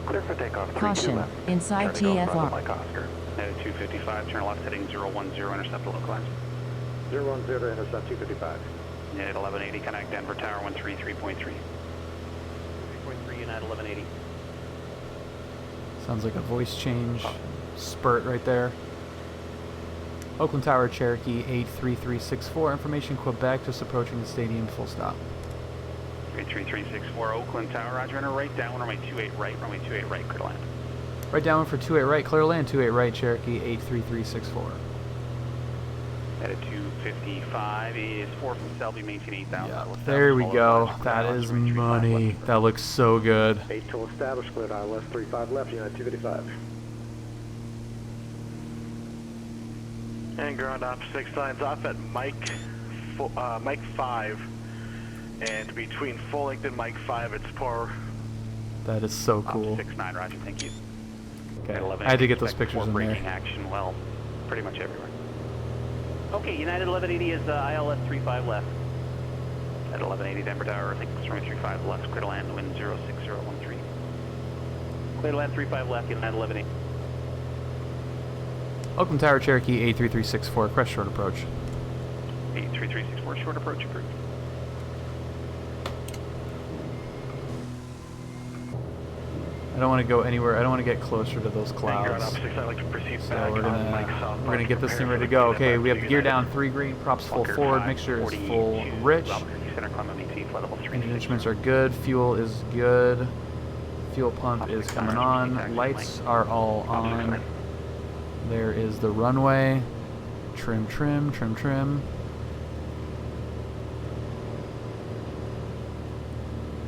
Speaker 9: Clear for takeoff. 32
Speaker 4: Caution,
Speaker 9: left.
Speaker 4: inside
Speaker 9: Charlie Golf Bravo,
Speaker 4: TFR.
Speaker 9: Mike Oscar.
Speaker 2: Headed 255, turn left heading 010, intercept localized.
Speaker 9: 010 to intercept 255.
Speaker 2: United 1180, connect Denver Tower 133.3. 3.3, United 1180.
Speaker 1: Sounds like a voice change spurt right there. Oakland Tower, Cherokee 83364. Information Quebec, just approaching the stadium, full stop.
Speaker 2: 33364, Oakland Tower, roger, enter right down, runway 28 right, runway 28 right, clear to land.
Speaker 1: Right down for 28 right, clear land, 28 right, Cherokee 83364.
Speaker 2: Headed 255 is 4 from Selby, maintain 8,000.
Speaker 1: Yeah, there we go. That is money. That looks so good.
Speaker 9: 8 till established, cleared ILS 35 left, United 255.
Speaker 10: And ground op 6 signs off at Mike 5, and between full length and Mike 5, it's poor.
Speaker 1: That is so cool.
Speaker 2: 69, roger, thank you.
Speaker 1: Okay, I had to get those pictures in
Speaker 2: breaking
Speaker 1: there.
Speaker 2: action, well, pretty much everywhere. Okay, United 1180 is ILS 35 left. At 1180 Denver Tower, I think it's runway 35 left, clear to land, wind 06013. Clear to land 35 left, United 1180.
Speaker 1: Oakland Tower, Cherokee 83364, crest short approach.
Speaker 2: 83364, short approach approved.
Speaker 1: I don't want to go anywhere. I don't want to get closer to those
Speaker 10: And ground op
Speaker 1: clouds.
Speaker 10: 6, I'd like to proceed
Speaker 1: So
Speaker 10: back
Speaker 1: we're
Speaker 10: on Mike
Speaker 1: gonna
Speaker 10: southbound.
Speaker 1: get this thing
Speaker 10: Prepare
Speaker 1: ready to
Speaker 10: for
Speaker 1: go.
Speaker 10: the
Speaker 1: Okay, we have gear
Speaker 10: United.
Speaker 1: down 3 green, props full
Speaker 2: Walker
Speaker 1: forward, mixture is
Speaker 2: 542,
Speaker 1: full rich.
Speaker 2: Center climb MET, flight level 3.
Speaker 1: Engine instruments are good, fuel is good, fuel pump is coming on, lights are all on. There is the runway. Trim, trim, trim, trim.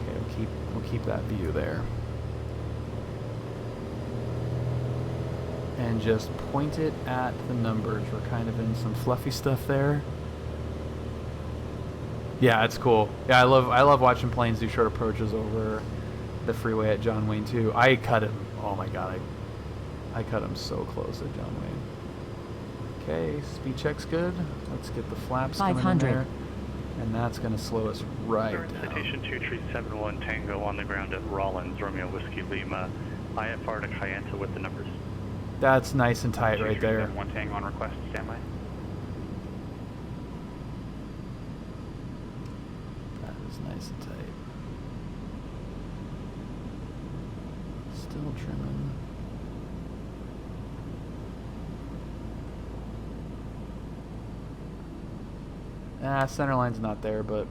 Speaker 1: Okay, we'll keep that view there. And just point it at the numbers. We're kind of in some fluffy stuff there. Yeah, it's cool. Yeah, I love watching planes do short approaches over the freeway at John Wayne too. I cut him. Oh my god, I cut him so close at John Wayne. Okay, speed check's good. Let's get the flaps coming in
Speaker 4: 500.
Speaker 1: there. And that's going to slow us right down.
Speaker 10: Citation 2371 Tango on the ground at Rollins, Romeo Whiskey Lima, IFR to Kayenta with the numbers.
Speaker 1: That's nice and tight right there.
Speaker 2: 1 Tango on request, standby.
Speaker 1: That is nice and tight. Still trimming. Center line's not there, but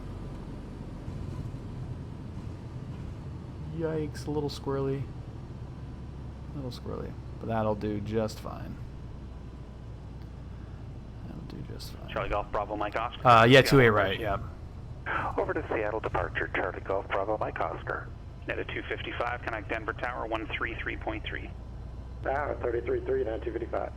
Speaker 1: yikes, a little squirrely. A little squirrely, but that'll do just fine. That'll do just fine.
Speaker 2: Charlie Golf Bravo, Mike Oscar.
Speaker 1: Yeah, 28 right, yeah.
Speaker 9: Over to Seattle departure, Charlie Golf Bravo, Mike Oscar.
Speaker 2: Net at 255, connect Denver Tower 133.3.
Speaker 9: 33.3, United 255.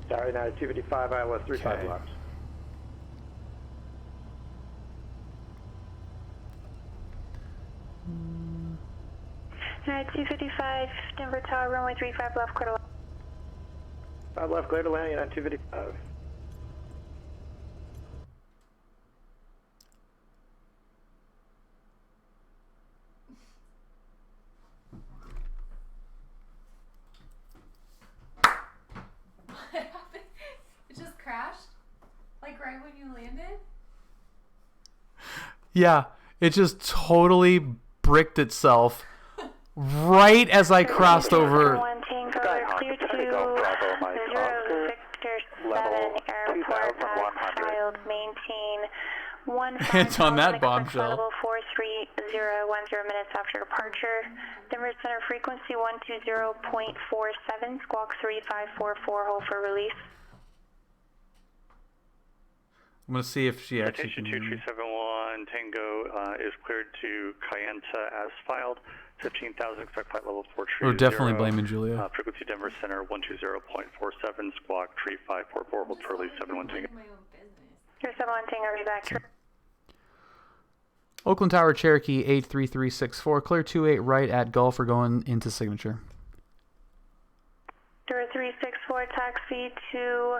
Speaker 9: Sorry, United 255, ILS 35
Speaker 1: Okay.
Speaker 9: left.
Speaker 11: United 255, Denver Tower, runway 35 left, clear to land.
Speaker 9: 5 left, clear to land, United 255.
Speaker 1: Yeah, it just totally bricked itself right as I crossed over.
Speaker 11: One Tango, clear to 0 Victor 7 Airport as filed, maintain 15
Speaker 1: It's on that bombshell.
Speaker 11: level 43010 minutes after departure. Denver Center frequency 120.47, squawk 3544, hold for release.
Speaker 1: I'm gonna see if she actually.
Speaker 12: Citation 2371 Tango is cleared to Kayenta as filed. 15,000, expect flight level 430.
Speaker 1: We're definitely blaming Julia.
Speaker 12: Frequency Denver Center 120.47, squawk 3544, hold for release 71 Tango.
Speaker 11: Your 71 Tango, be back.
Speaker 1: Oakland Tower, Cherokee 83364, clear 28 right at Gulf. We're going into signature.
Speaker 11: 0364, taxi to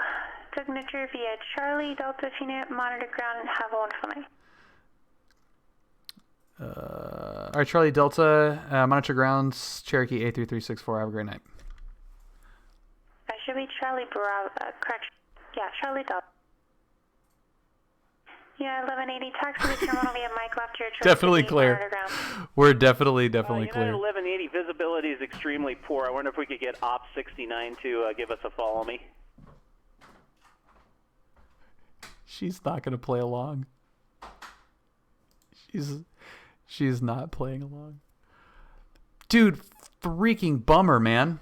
Speaker 11: signature via Charlie Delta unit, monitor ground and have a wonderful night.
Speaker 1: All right, Charlie Delta, monitor grounds, Cherokee 83364. Have a great night.
Speaker 11: That should be Charlie Bravo, correct. Yeah, Charlie Delta. Yeah, 1180, taxi to terminal via Mike left here.
Speaker 1: Definitely clear. We're definitely clear.
Speaker 6: United 1180 visibility is extremely poor. I wonder if we could get Op 69 to give us a follow me.
Speaker 1: She's not going to play along. She's not playing along. Dude, freaking bummer, man.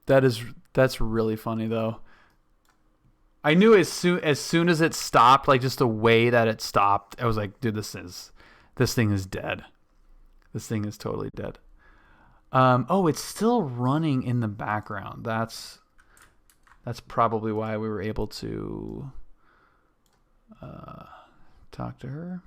Speaker 1: That's really funny though. I knew as soon as it stopped, like just the way that it stopped, I was like, dude, this thing is dead. This thing is totally dead. Oh, it's still running in the background. That's probably why we were able to talk to her.